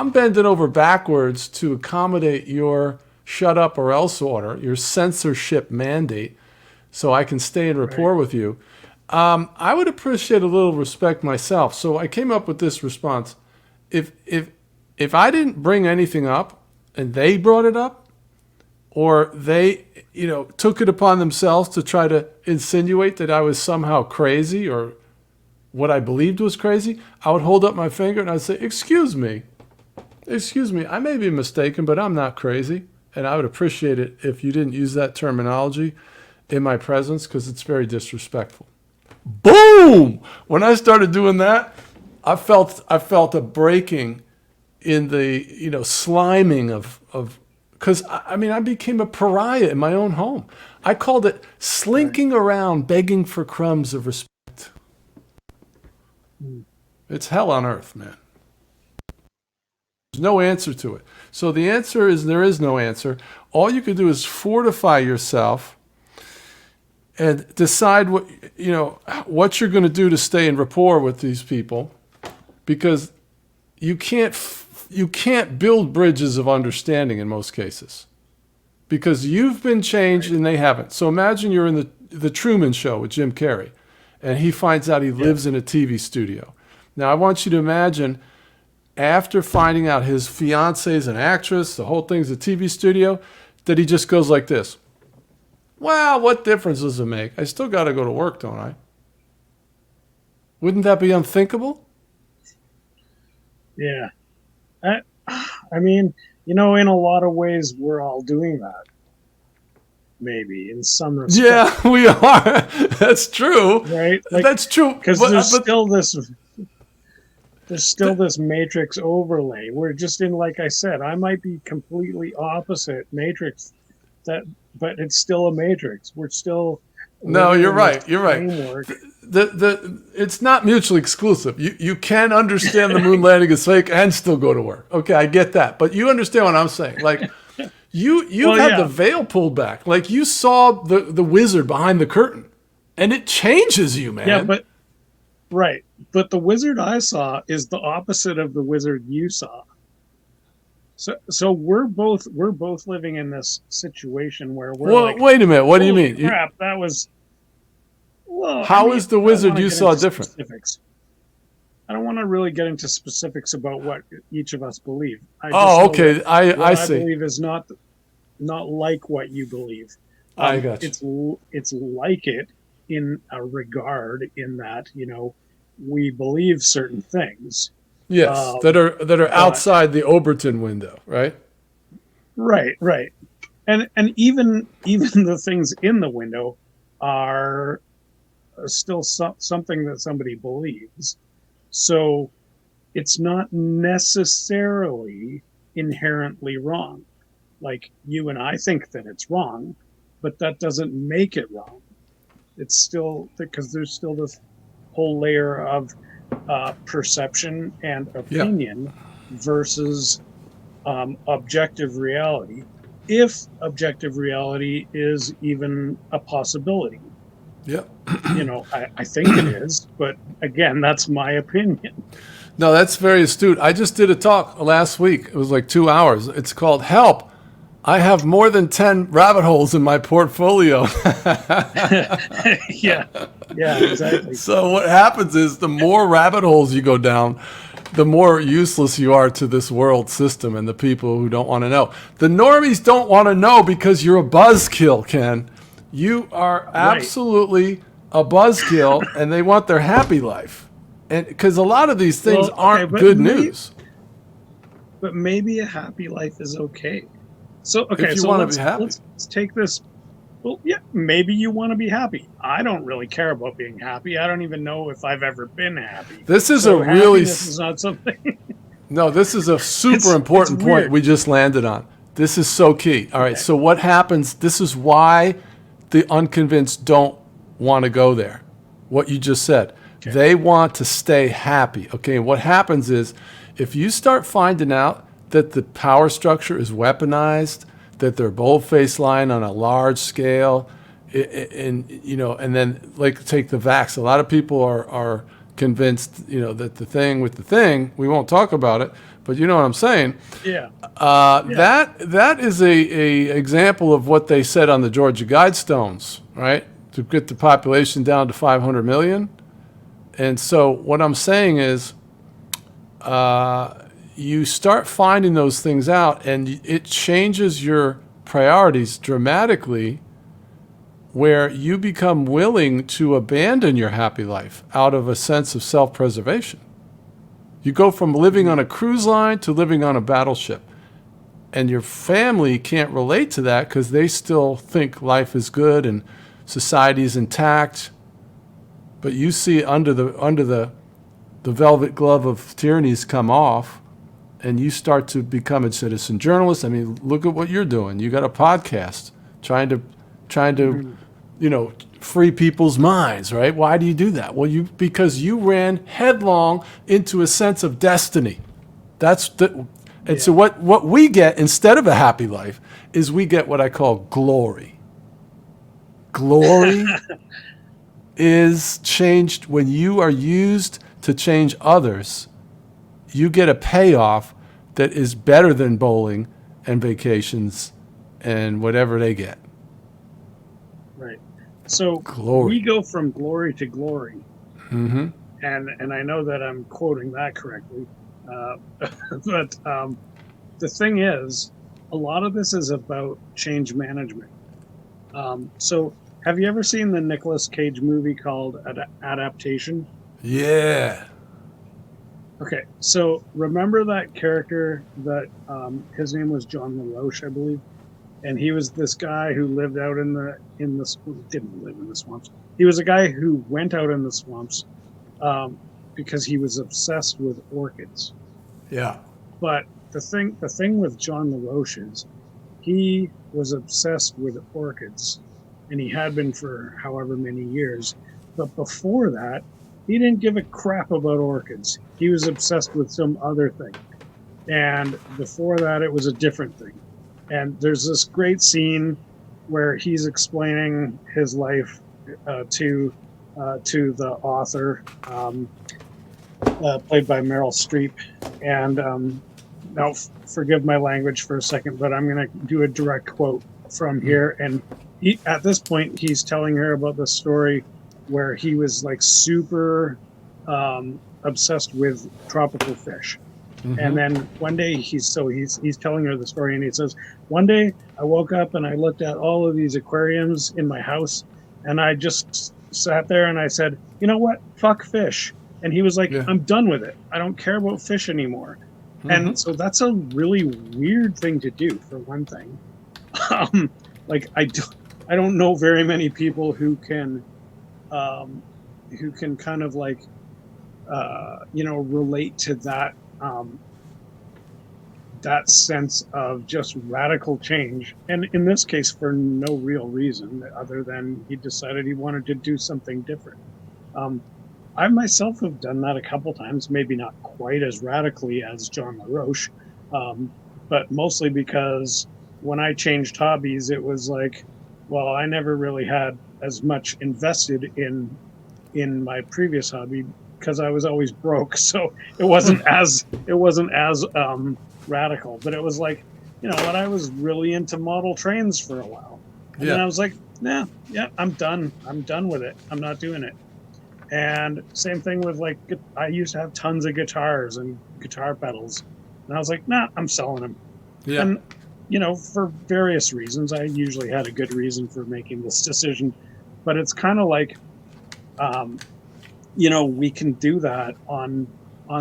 bending over backwards to accommodate your shut up or else order, your censorship mandate, so I can stay in rapport with you. I would appreciate a little respect myself. So I came up with this response. If I didn't bring anything up and they brought it up, or they, took it upon themselves to try to insinuate that I was somehow crazy or what I believed was crazy, I would hold up my finger and I'd say, excuse me, I may be mistaken, but I'm not crazy. And I would appreciate it if you didn't use that terminology in my presence because it's very disrespectful. Boom! When I started doing that, I felt a breaking in the, sliming of, because I became a pariah in my own home. I called it slinking around, begging for crumbs of respect. It's hell on earth, man. There's no answer to it. So the answer is there is no answer. All you can do is fortify yourself and decide what you're going to do to stay in rapport with these people, because you can't build bridges of understanding in most cases, because you've been changed and they haven't. So imagine you're in the Truman Show with Jim Carrey, and he finds out he lives in a TV studio. Now I want you to imagine, after finding out his fiancée is an actress, the whole thing's a TV studio, that he just goes like this. Well, what difference does it make? I still got to go to work, don't I? Wouldn't that be unthinkable? Yeah. I mean, in a lot of ways, we're all doing that. Maybe in some respect. Yeah, we are. That's true. Right? That's true. Because there's still this matrix overlay. We're just in, like I said, I might be completely opposite matrix, but it's still a matrix. We're still. No, you're right. You're right. It's not mutually exclusive. You can understand the moon landing is fake and still go to work. Okay, I get that. But you understand what I'm saying. You've had the veil pulled back. You saw the wizard behind the curtain. And it changes you, man. Yeah, but the wizard I saw is the opposite of the wizard you saw. So we're both living in this situation where we're wait a minute. What do you mean? Crap, that was. Well, I How mean, is the I don't wizard wanna you get saw into different? specifics. I don't want to really get into specifics about what each of us believe. I just Oh, know that okay. I what I see. believe is not like what you believe. I got you. It's like it in a regard in that we believe certain things. Yes, Um, that are but outside the Overton window, right? right, right, and even the things in the window are still something that somebody believes. So it's not necessarily inherently wrong. Like you and I think that it's wrong, but that doesn't make it wrong. It's still because there's still this whole layer of perception and Yeah. opinion versus objective reality, if objective reality is even a possibility. Yeah. I think it is, but again, that's my opinion. No, that's very astute. I just did a talk last week. It was like 2 hours. It's called Help. I have more than 10 rabbit holes in my portfolio. Yeah, yeah, exactly. So what happens is the more rabbit holes you go down, the more useless you are to this world system and the people who don't want to know. The normies don't want to know because you're a buzzkill, Ken. You are Right. absolutely a buzzkill, and they want their happy life. And because a lot of these things Well, okay, aren't good news. but maybe a happy life is okay. So If okay, you so want to be happy. let's take this. Well, yeah, maybe you want to be happy. I don't really care about being happy. I don't even know if I've ever been happy. This is a So really happiness is not something. no. This is a super It's important point weird. we just landed on. This is so key. All right. Okay. So what happens? This is why the unconvinced don't want to go there. What you just said. Okay. They want to stay happy. Okay. And what happens is, if you start finding out that the power structure is weaponized, that they're bold-faced lying on a large scale, and then like take the vax. A lot of people are convinced, that the thing with the thing. We won't talk about it, but you know what I'm saying. Yeah. Yeah. That is a example of what they said on the Georgia Guidestones, right? To get the population down to 500 million. And so what I'm saying is, you start finding those things out, and it changes your priorities dramatically, where you become willing to abandon your happy life out of a sense of self-preservation. You go from living on a cruise line to living on a battleship. And your family can't relate to that because they still think life is good and society is intact. But you see under the velvet glove of tyrannies come off, and you start to become a citizen journalist. I mean, look at what you're doing. You got a podcast trying to free people's minds, right? Why do you do that? Well, because you ran headlong into a sense of destiny. So what we get instead of a happy life is we get what I call glory. Glory is changed when you are used to change others. You get a payoff that is better than bowling and vacations and whatever they get. Right. So Glory. we go from glory to glory, Mm-hmm. and I know that I'm quoting that correctly, but the thing is, a lot of this is about change management. So have you ever seen the Nicolas Cage movie called Adaptation? Yeah. Okay, so remember that character that his name was John LaRoche, I believe, and he was this guy who lived out in the didn't live in the swamps. He was a guy who went out in the swamps because he was obsessed with orchids. Yeah. But the thing with John LaRoche is he was obsessed with orchids, and he had been for however many years. But before that, he didn't give a crap about orchids. He was obsessed with some other thing. And before that, it was a different thing. And there's this great scene where he's explaining his life to the author, played by Meryl Streep. And now, forgive my language for a second, but I'm going to do a direct quote from here. And at this point, he's telling her about the story where he was like super obsessed with tropical fish. And Mm-hmm. then one day he's telling her the story, and he says, one day I woke up and I looked at all of these aquariums in my house, and I just sat there and I said, you know what? Fuck fish. And he was like, Yeah. I'm done with it. I don't care about fish anymore. Mm-hmm. And so that's a really weird thing to do, for one thing. Um, like I don't know very many people um, who can kind of like relate to that sense of just radical change, and in this case for no real reason other than he decided he wanted to do something different. um, I myself have done that a couple times, maybe not quite as radically as John LaRoche, um, but mostly because when I changed hobbies, it was like, well, I never really had as much invested in my previous hobby because I was always broke. So it wasn't as radical, but it was like, you know what, I was really into model trains for a while. And then Yeah. I was like, nah, yeah, I'm done. I'm done with it. I'm not doing it. And same thing with like, I used to have tons of guitars and guitar pedals. And I was like, nah, I'm selling them. Yeah. And, for various reasons, I usually had a good reason for making this decision. But it's kind of like, um, we can do that on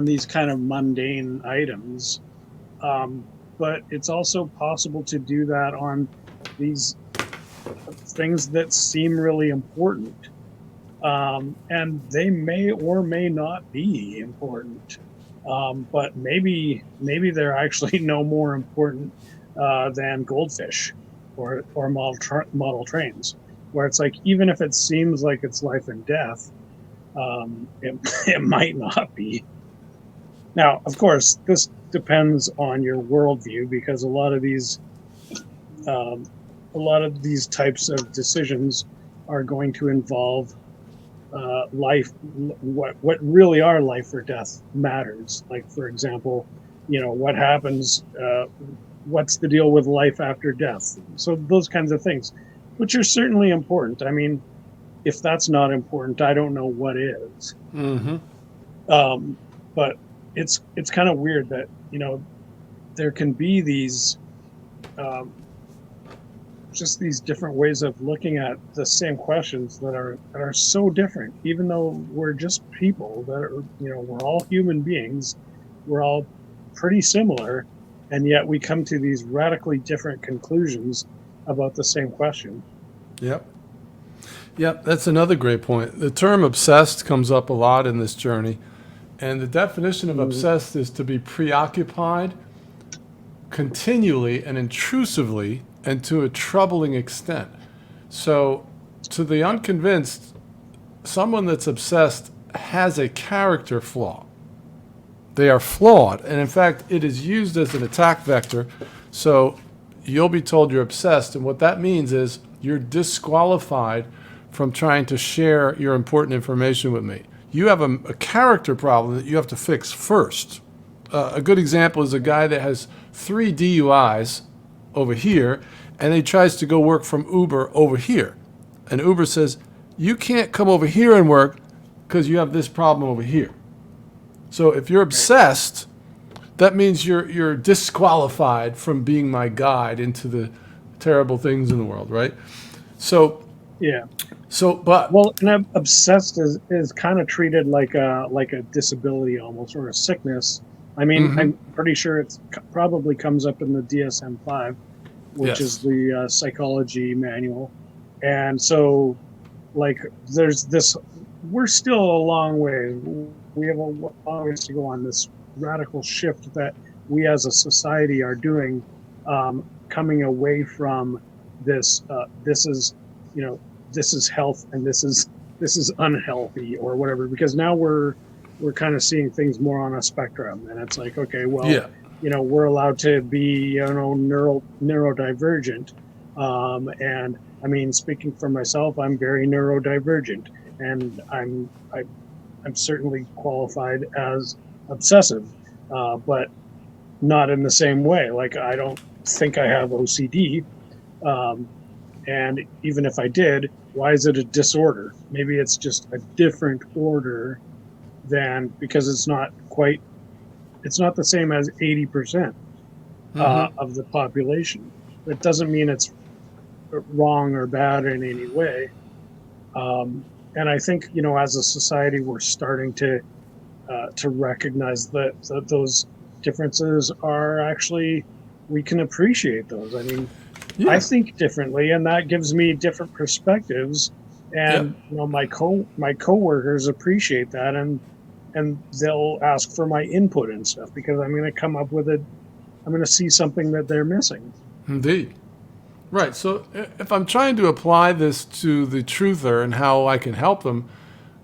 these kind of mundane items, um, but it's also possible to do that on these things that seem really important, and they may or may not be important, but maybe they're actually no more important than goldfish or model trains, where it's like, even if it seems like it's life and death, it it might not be. Now, of course, this depends on your worldview, because um, a lot of these types of decisions are going to involve life. What really are life or death matters. Like, for example, what happens. What's the deal with life after death? So those kinds of things, which are certainly important. I mean, if that's not important, I don't know what is. Mm-hmm. Um, but it's kind of weird that there can be these um, just these different ways of looking at the same questions that are so different, even though we're just people that are, we're all human beings, we're all pretty similar, and yet we come to these radically different conclusions about the same question. Yep. Yep. That's another great point. The term obsessed comes up a lot in this journey. And the definition of Mm, obsessed is to be preoccupied continually and intrusively and to a troubling extent. So, to the yeah. unconvinced, someone that's obsessed has a character flaw. They are flawed, and in fact, it is used as an attack vector. So, you'll be told you're obsessed, and what that means is you're disqualified from trying to share your important information with me. You have a character problem that you have to fix first. A good example is a guy that has 3 DUIs over here, and he tries to go work from Uber over here. And Uber says, you can't come over here and work because you have this problem over here. So if you're Right. obsessed, that means you're disqualified from being my guide into the terrible things in the world, right? So Yeah. but Well, and obsessed is kind of treated like a disability almost, or a sickness. I mean, mm-hmm. I'm pretty sure it's probably comes up in the DSM-5, which is Yes. the psychology manual. And so, like, there's this. We're still a long way. We have a long ways to go on this radical shift that we as a society are doing, coming away from this. This is, you know, this is health, and this is unhealthy, or whatever. Because now we're kind of seeing things more on a spectrum, and it's like, okay, well, Yeah. we're allowed to be, neurodivergent, and I mean, speaking for myself, I'm very neurodivergent, and I'm certainly qualified as obsessive, but not in the same way. Like, I don't think I have OCD, um, And even if I did, why is it a disorder? Maybe it's just a different order than, because it's not the same as 80% Mm-hmm. of the population. That doesn't mean it's wrong or bad in any way. And I think, as a society, we're starting to recognize that those differences are actually, we can appreciate those. I mean, I Yeah. think differently, and that gives me different perspectives. Yep. And my coworkers appreciate that, and they'll ask for my input and stuff because I'm going to come up with it. I'm going to see something that they're missing. Indeed. Right. So if I'm trying to apply this to the truther and how I can help them,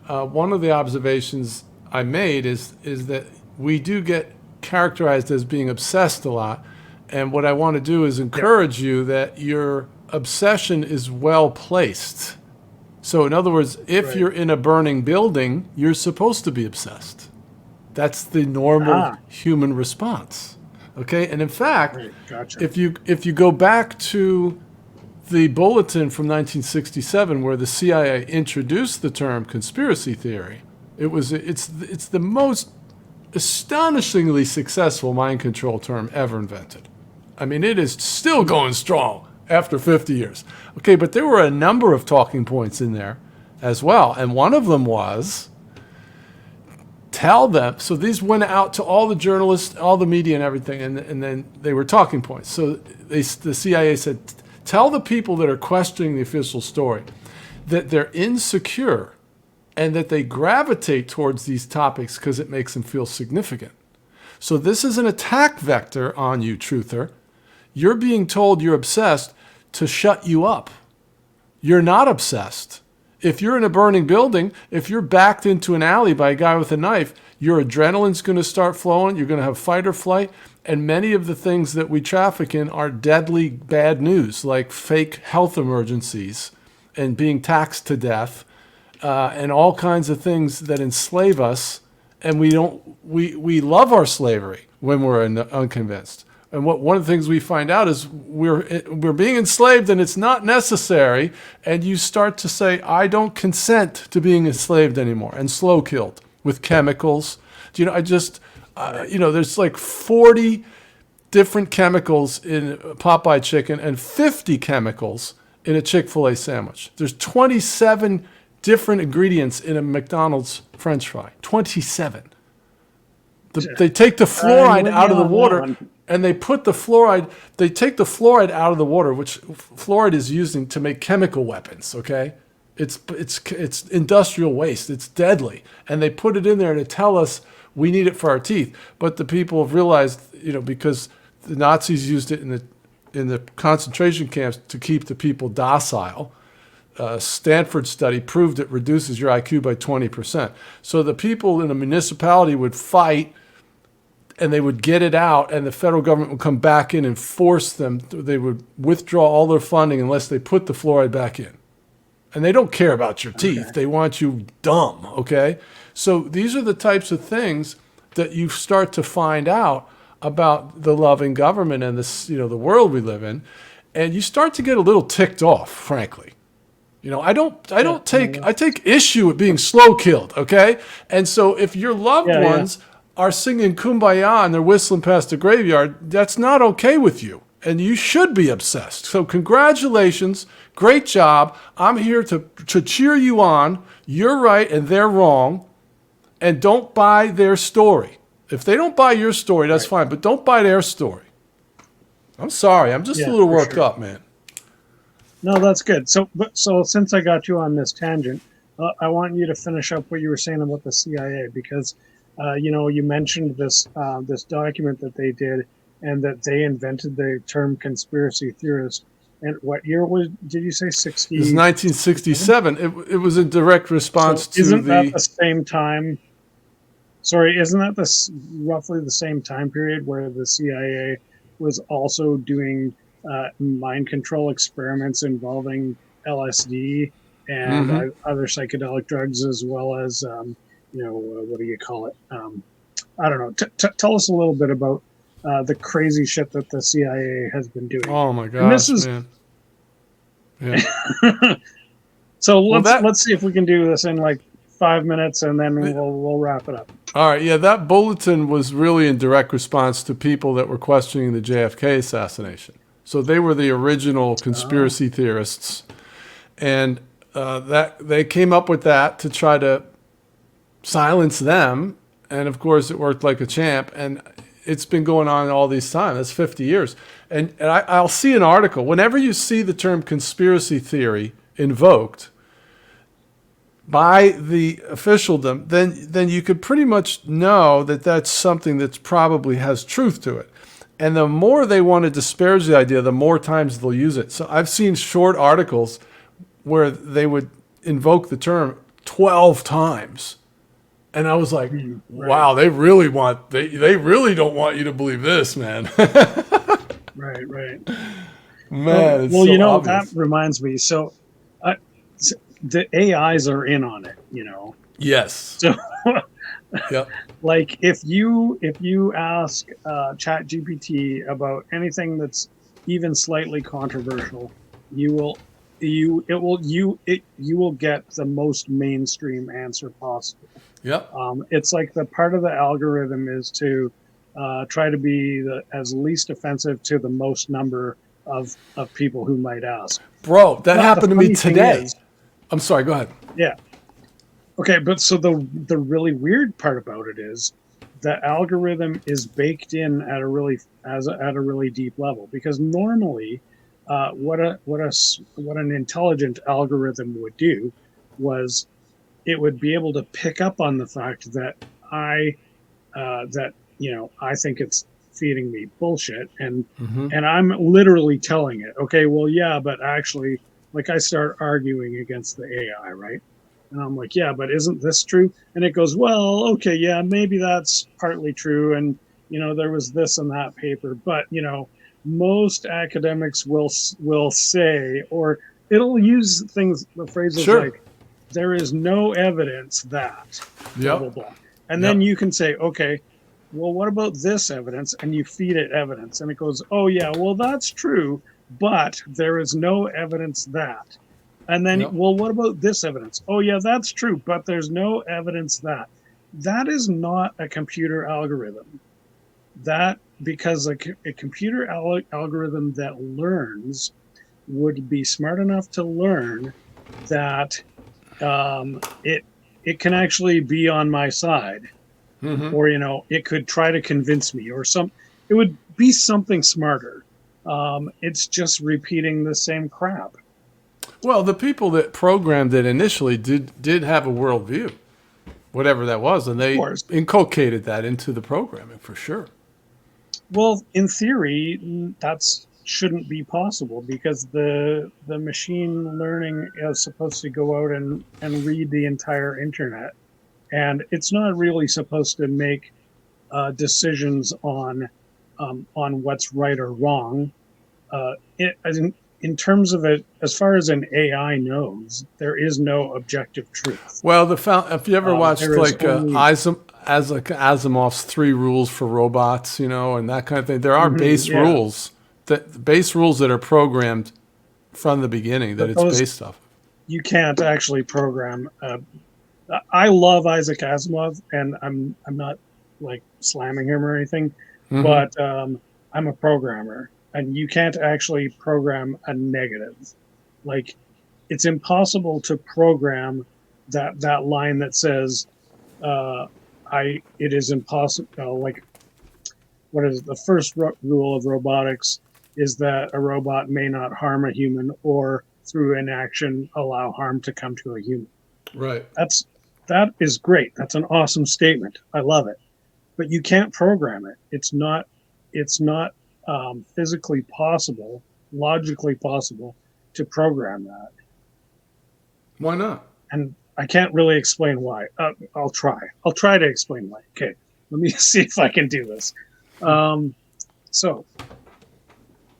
one of the observations I made is that we do get characterized as being obsessed a lot. And what I want to do is Yep. encourage you that your obsession is well placed. So, in other words, if Right. you're in a burning building, you're supposed to be obsessed. That's the normal Ah. human response. Okay? And in fact, Right. Gotcha. if you go back to the bulletin from 1967 where the CIA introduced the term conspiracy theory, it's the most astonishingly successful mind control term ever invented. I mean, it is still going strong after 50 years. Okay, but there were a number of talking points in there as well. And one of them was tell them. So these went out to all the journalists, all the media, and everything, and then they were talking points. So the CIA said, tell the people that are questioning the official story that they're insecure and that they gravitate towards these topics because it makes them feel significant. So this is an attack vector on you, truther. You're being told you're obsessed to shut you up. You're not obsessed. If you're in a burning building, if you're backed into an alley by a guy with a knife, your adrenaline's going to start flowing. You're going to have fight or flight. And many of the things that we traffic in are deadly bad news, like fake health emergencies and being taxed to death, and all kinds of things that enslave us. And we love our slavery when we're unconvinced. And one of the things we find out is we're being enslaved and it's not necessary. And you start to say, I don't consent to being enslaved anymore, and slow killed with chemicals. Do you know, there's like 40 different chemicals in Popeye chicken and 50 chemicals in a Chick-fil-A sandwich. There's 27 different ingredients in a McDonald's French fry. 27. They take the fluoride out of the water. And they put the fluoride, they take the fluoride out of the water, which fluoride is using to make chemical weapons, okay? It's industrial waste. It's deadly. And they put it in there to tell us we need it for our teeth. But the people have realized, because the Nazis used it in the concentration camps to keep the people docile. Stanford study proved it reduces your IQ by 20%. So the people in a municipality would fight, and they would get it out, and the federal government would come back in and force them. They would withdraw all their funding unless they put the fluoride back in. And they don't care about your teeth. Okay. They want you dumb, okay? So these are the types of things that you start to find out about the loving government and this, the world we live in, and you start to get a little ticked off, frankly. I take issue with being slow killed, okay? And so if your loved ones are singing Kumbaya and they're whistling past the graveyard, that's not okay with you. And you should be obsessed. So congratulations. Great job. I'm here to cheer you on. You're right and they're wrong. And don't buy their story. If they don't buy your story, that's fine. But don't buy their story. I'm sorry. I'm just a little worked up, man. No, that's good. So since I got you on this tangent, I want you to finish up what you were saying about the CIA, because you mentioned this document that they did, and that they invented the term conspiracy theorist. And what year did you say? 60? It was 1967. It was in direct response to isn't that the same time? Sorry, isn't that roughly the same time period where the CIA was also doing mind control experiments involving LSD and other psychedelic drugs, as well as what do you call it? I don't know. Tell us a little bit about the crazy shit that the CIA has been doing. Oh my gosh, man! Yeah. So Well, let's see if we can do this in like 5 minutes, and then we'll wrap it up. all right. Yeah, that bulletin was really in direct response to people that were questioning the JFK assassination. So they were the original Oh, conspiracy theorists, and that they came up with that to try to silence them. And of course, it worked like a champ. And it's been going on all these times. That's 50 years. And I'll see an article. Whenever you see the term conspiracy theory invoked by the officialdom, then you could pretty much know that that's something that probably has truth to it. And the more they want to disparage the idea, the more times they'll use it. So I've seen short articles where they would invoke the term 12 times. And I was like, right, wow, they really don't want you to believe this, man. right. Man, it's Well, so that obvious. reminds me. So, uh, the AIs are in on it. Yes. So Yep. like if you ask ChatGPT about anything that's even slightly controversial, you will you will get the most mainstream answer possible. Yep. It's like the part of the algorithm is to try to be as least offensive to the most number of people who might ask. Bro, that But the happened to me funny thing today. is, I'm sorry, go ahead. yeah, okay, but so the really weird part about it is the algorithm is baked in at a really deep level, because normally what an intelligent algorithm would do was it would be able to pick up on the fact that I that I think it's feeding me bullshit, Mm-hmm. and I'm literally telling it, okay, well, yeah, but actually, like, I start arguing against the AI, right? And I'm like, yeah, but isn't this true? And it goes, well, okay, yeah, maybe that's partly true, and there was this and that paper, but most academics will say, or it'll use the phrases Sure. like, there is no evidence that blah Yep. blah blah, and then Yep. you can say, okay, well, what about this evidence? And you feed it evidence, and it goes, oh yeah, well, that's true, but there is no evidence that. And then, Yep. well, what about this evidence? Oh yeah, that's true, but there's no evidence that. That is not a computer algorithm. That Because a computer algorithm that learns would be smart enough to learn that it can actually be on my side, Mm-hmm. or it could try to convince me, or it would be something smarter. It's just repeating the same crap. Well, the people that programmed it initially did have a worldview, whatever that was, and Of they course. inculcated that into the programming for sure. Well, in theory, that's shouldn't be possible, because the machine learning is supposed to go out and read the entire internet, and it's not really supposed to make decisions on what's right or wrong. In terms of it, as far as an AI knows, there is no objective truth. Well, if you ever watched There is like only Asimov's Three Rules for Robots, and that kind of thing, there are base yeah, rules that are programmed from the beginning that but it's those based off. you can't actually program. I love Isaac Asimov, and I'm not like slamming him or anything, Mm-hmm. but I'm a programmer, and you can't actually program a negative. Like, it's impossible to program that line that says, "I it is impossible." Like, what is the first rule of robotics is that a robot may not harm a human, or through inaction allow harm to come to a human. Right. That is great. That's an awesome statement. I love it. But you can't program it. It's not physically possible, logically possible to program that. Why not? And I can't really explain why. I'll try. I'll try to explain why. Okay, let me see if I can do this. Um, so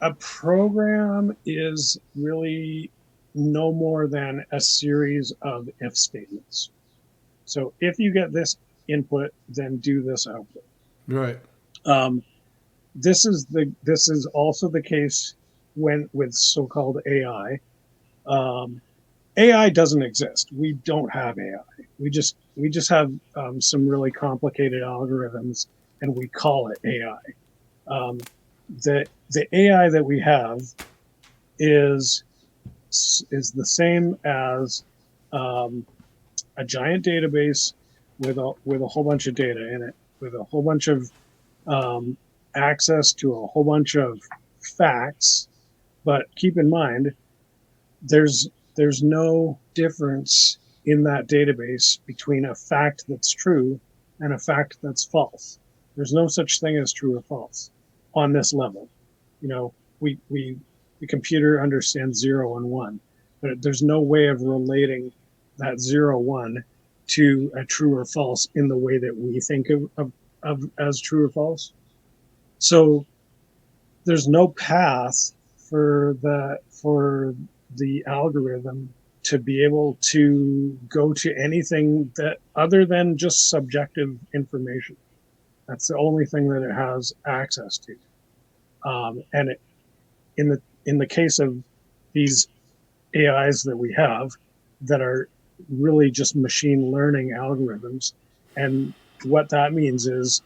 a program is really no more than a series of if statements. So if you get this input, then do this output. Right. Um, this is also the case when with so-called AI. Um, AI doesn't exist. We don't have AI. We just have some really complicated algorithms, and we call it AI. The AI that we have is is the same as um, a giant database with a whole bunch of data in it, with a whole bunch of um, access to a whole bunch of facts. But keep in mind, there's there's no difference in that database between a fact that's true and a fact that's false. There's no such thing as true or false on this level. You know, we the computer understands 0 and 1, but there's no way of relating that 0 1 to a true or false in the way that we think of as true or false. So there's no path for the algorithm to be able to go to anything that other than just subjective information. That's the only thing that it has access to. And in the case of these AIs that we have that are really just machine learning algorithms, and what that means is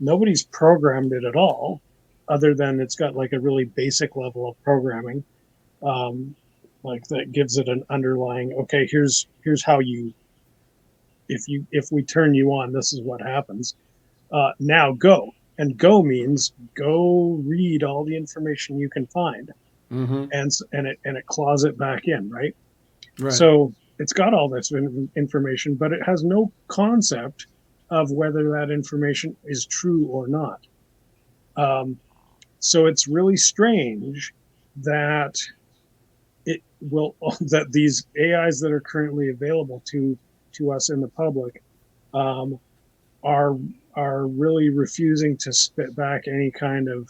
nobody's programmed it at all, other than it's got like a really basic level of programming, um, like that gives it an underlying. Okay, here's how you if we turn you on, this is what happens. Now go, and go means go read all the information you can find, Mm-hmm. and it claws it back in, right? Right. So it's got all this information, but it has no concept of whether that information is true or not. Um, so it's really strange that it will that these AIs that are currently available to us in the public um, are are really refusing to spit back any kind of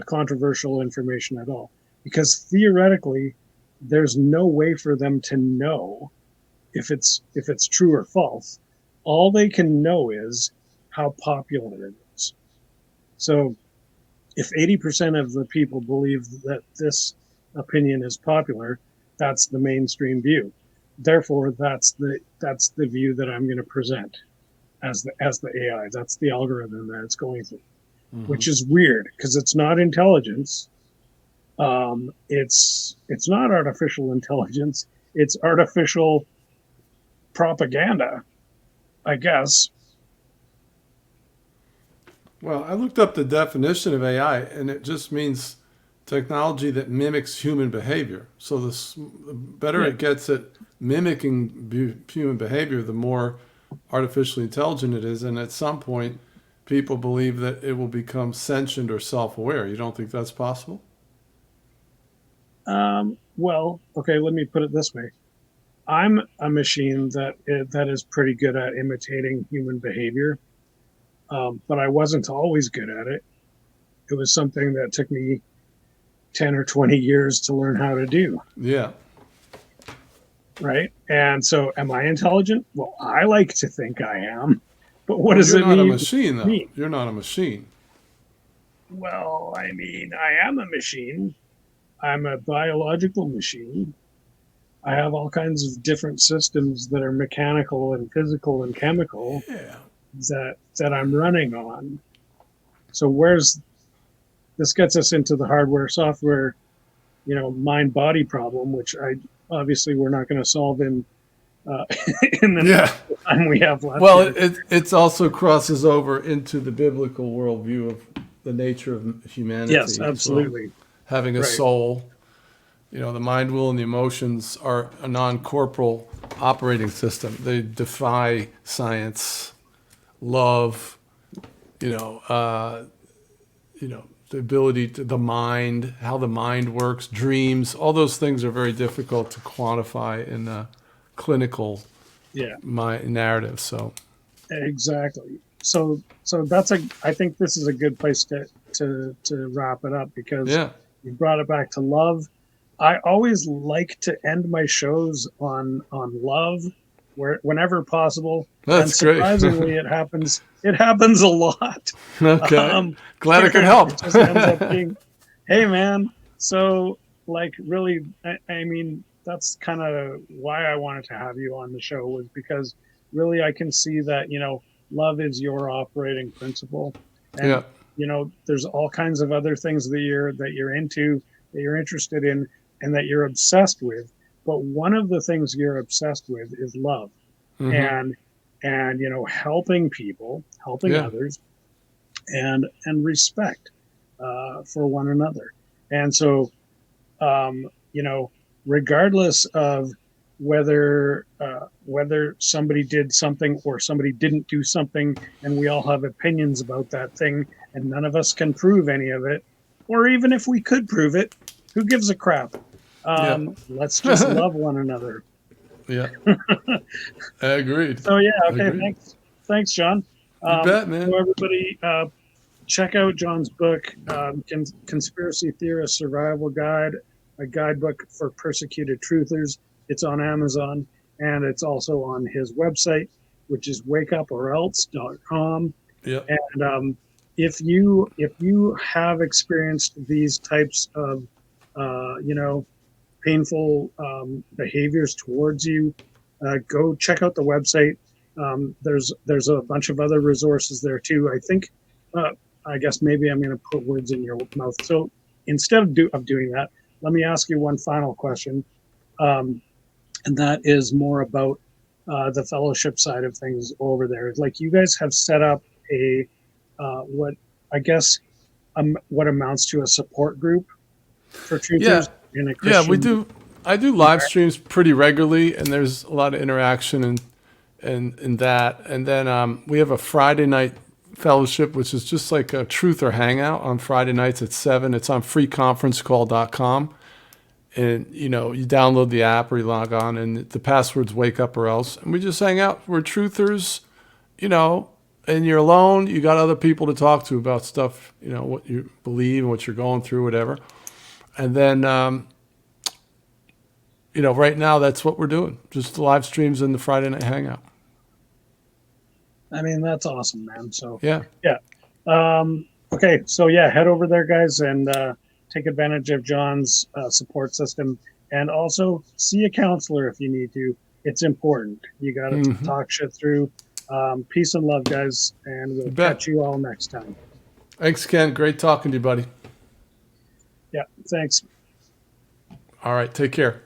controversial information at all, because theoretically there's no way for them to know if it's true or false. All they can know is how popular it is. So if 80% of the people believe that this opinion is popular, that's the mainstream view. Therefore, that's the view that I'm going to present as the AI. That's the algorithm that it's going through, which is weird because it's not intelligence. It's not artificial intelligence. It's artificial propaganda, I guess. Well, I looked up the definition of AI, and it just means technology that mimics human behavior. So the better it gets at mimicking human behavior, the more artificially intelligent it is. And at some point, people believe that it will become sentient or self-aware. You don't think that's possible? Well, okay, let me put it this way. I'm a machine that is pretty good at imitating human behavior, but I wasn't always good at it. It was something that took me 10 or 20 years to learn how to do, Yeah. right? And so, am I intelligent? Well, I like to think I am, but what Well, does you're it not a mean? machine, though. Mean? You're not a machine. Well, I mean, I am a machine. I'm a biological machine. I have all kinds of different systems that are mechanical and physical and chemical Yeah. that I'm running on. So where's this gets us into the hardware software, mind body problem, which I obviously we're not going to solve in uh, in the Yeah. time we have left. Well, Here. it also crosses over into the biblical worldview of the nature of humanity. Yes, as well. absolutely. Having a Right. soul. The mind, will, and the emotions are a non-corporal operating system. They defy science, love, the ability to the mind, how the mind works, dreams. All those things are very difficult to quantify in a clinical Yeah, narrative. So, exactly. So I think this is a good place to wrap it up, because yeah, you brought it back to love. I always like to end my shows on love, whenever possible, and that's great. surprisingly, it happens a lot. Okay, Um, glad I can it help. just ends up being, hey man, so like really, I mean, that's kind of why I wanted to have you on the show, was because really I can see that, love is your operating principle. And, Yeah. there's all kinds of other things that you're into, that you're interested in, and that you're obsessed with. But one of the things you're obsessed with is love, Hmm. and helping people, helping Yeah. others, and respect for one another. And so, um, you know, regardless of whether somebody did something or somebody didn't do something, and we all have opinions about that thing, and none of us can prove any of it, or even if we could prove it, who gives a crap? Yeah. Let's just love one another. Yeah. Agreed. So yeah, okay, Agreed. thanks, John. You bet, man. So everybody, check out John's book, Conspiracy Theorist Survival Guide, a guidebook for persecuted truthers. It's on Amazon, and it's also on his website, which is wakeuporelse.com. Yeah. And if you have experienced these types of painful behaviors towards you, go check out the website. There's a bunch of other resources there too. I think, I guess maybe I'm going to put words in your mouth. So instead of doing that, let me ask you one final question, um, and that is more about the fellowship side of things over there. Like, you guys have set up a what I guess what amounts to a support group for Yeah. truthers in a Yeah. We Christian do. I do live environment. streams pretty regularly, and there's a lot of interaction and that. And then we have a Friday night fellowship, which is just like a truth or hangout on Friday nights at 7. It's on freeconferencecall.com. And, you download the app or you log on, and the password's wake up or else. And we just hang out. We're truthers, and you're alone. You got other people to talk to about stuff, what you believe, what you're going through, whatever. And then, right now that's what we're doing. Just the live streams and the Friday night hangout. I mean, that's awesome, man. So Yeah. yeah. Okay, so yeah, head over there, guys, and take advantage of John's support system, and also see a counselor if you need to. It's important. You got to Hmm. talk shit through. Peace and love, guys, and You we'll bet. catch you all next time. Thanks, Ken. Great talking to you, buddy. Yeah, thanks. All right. Take care.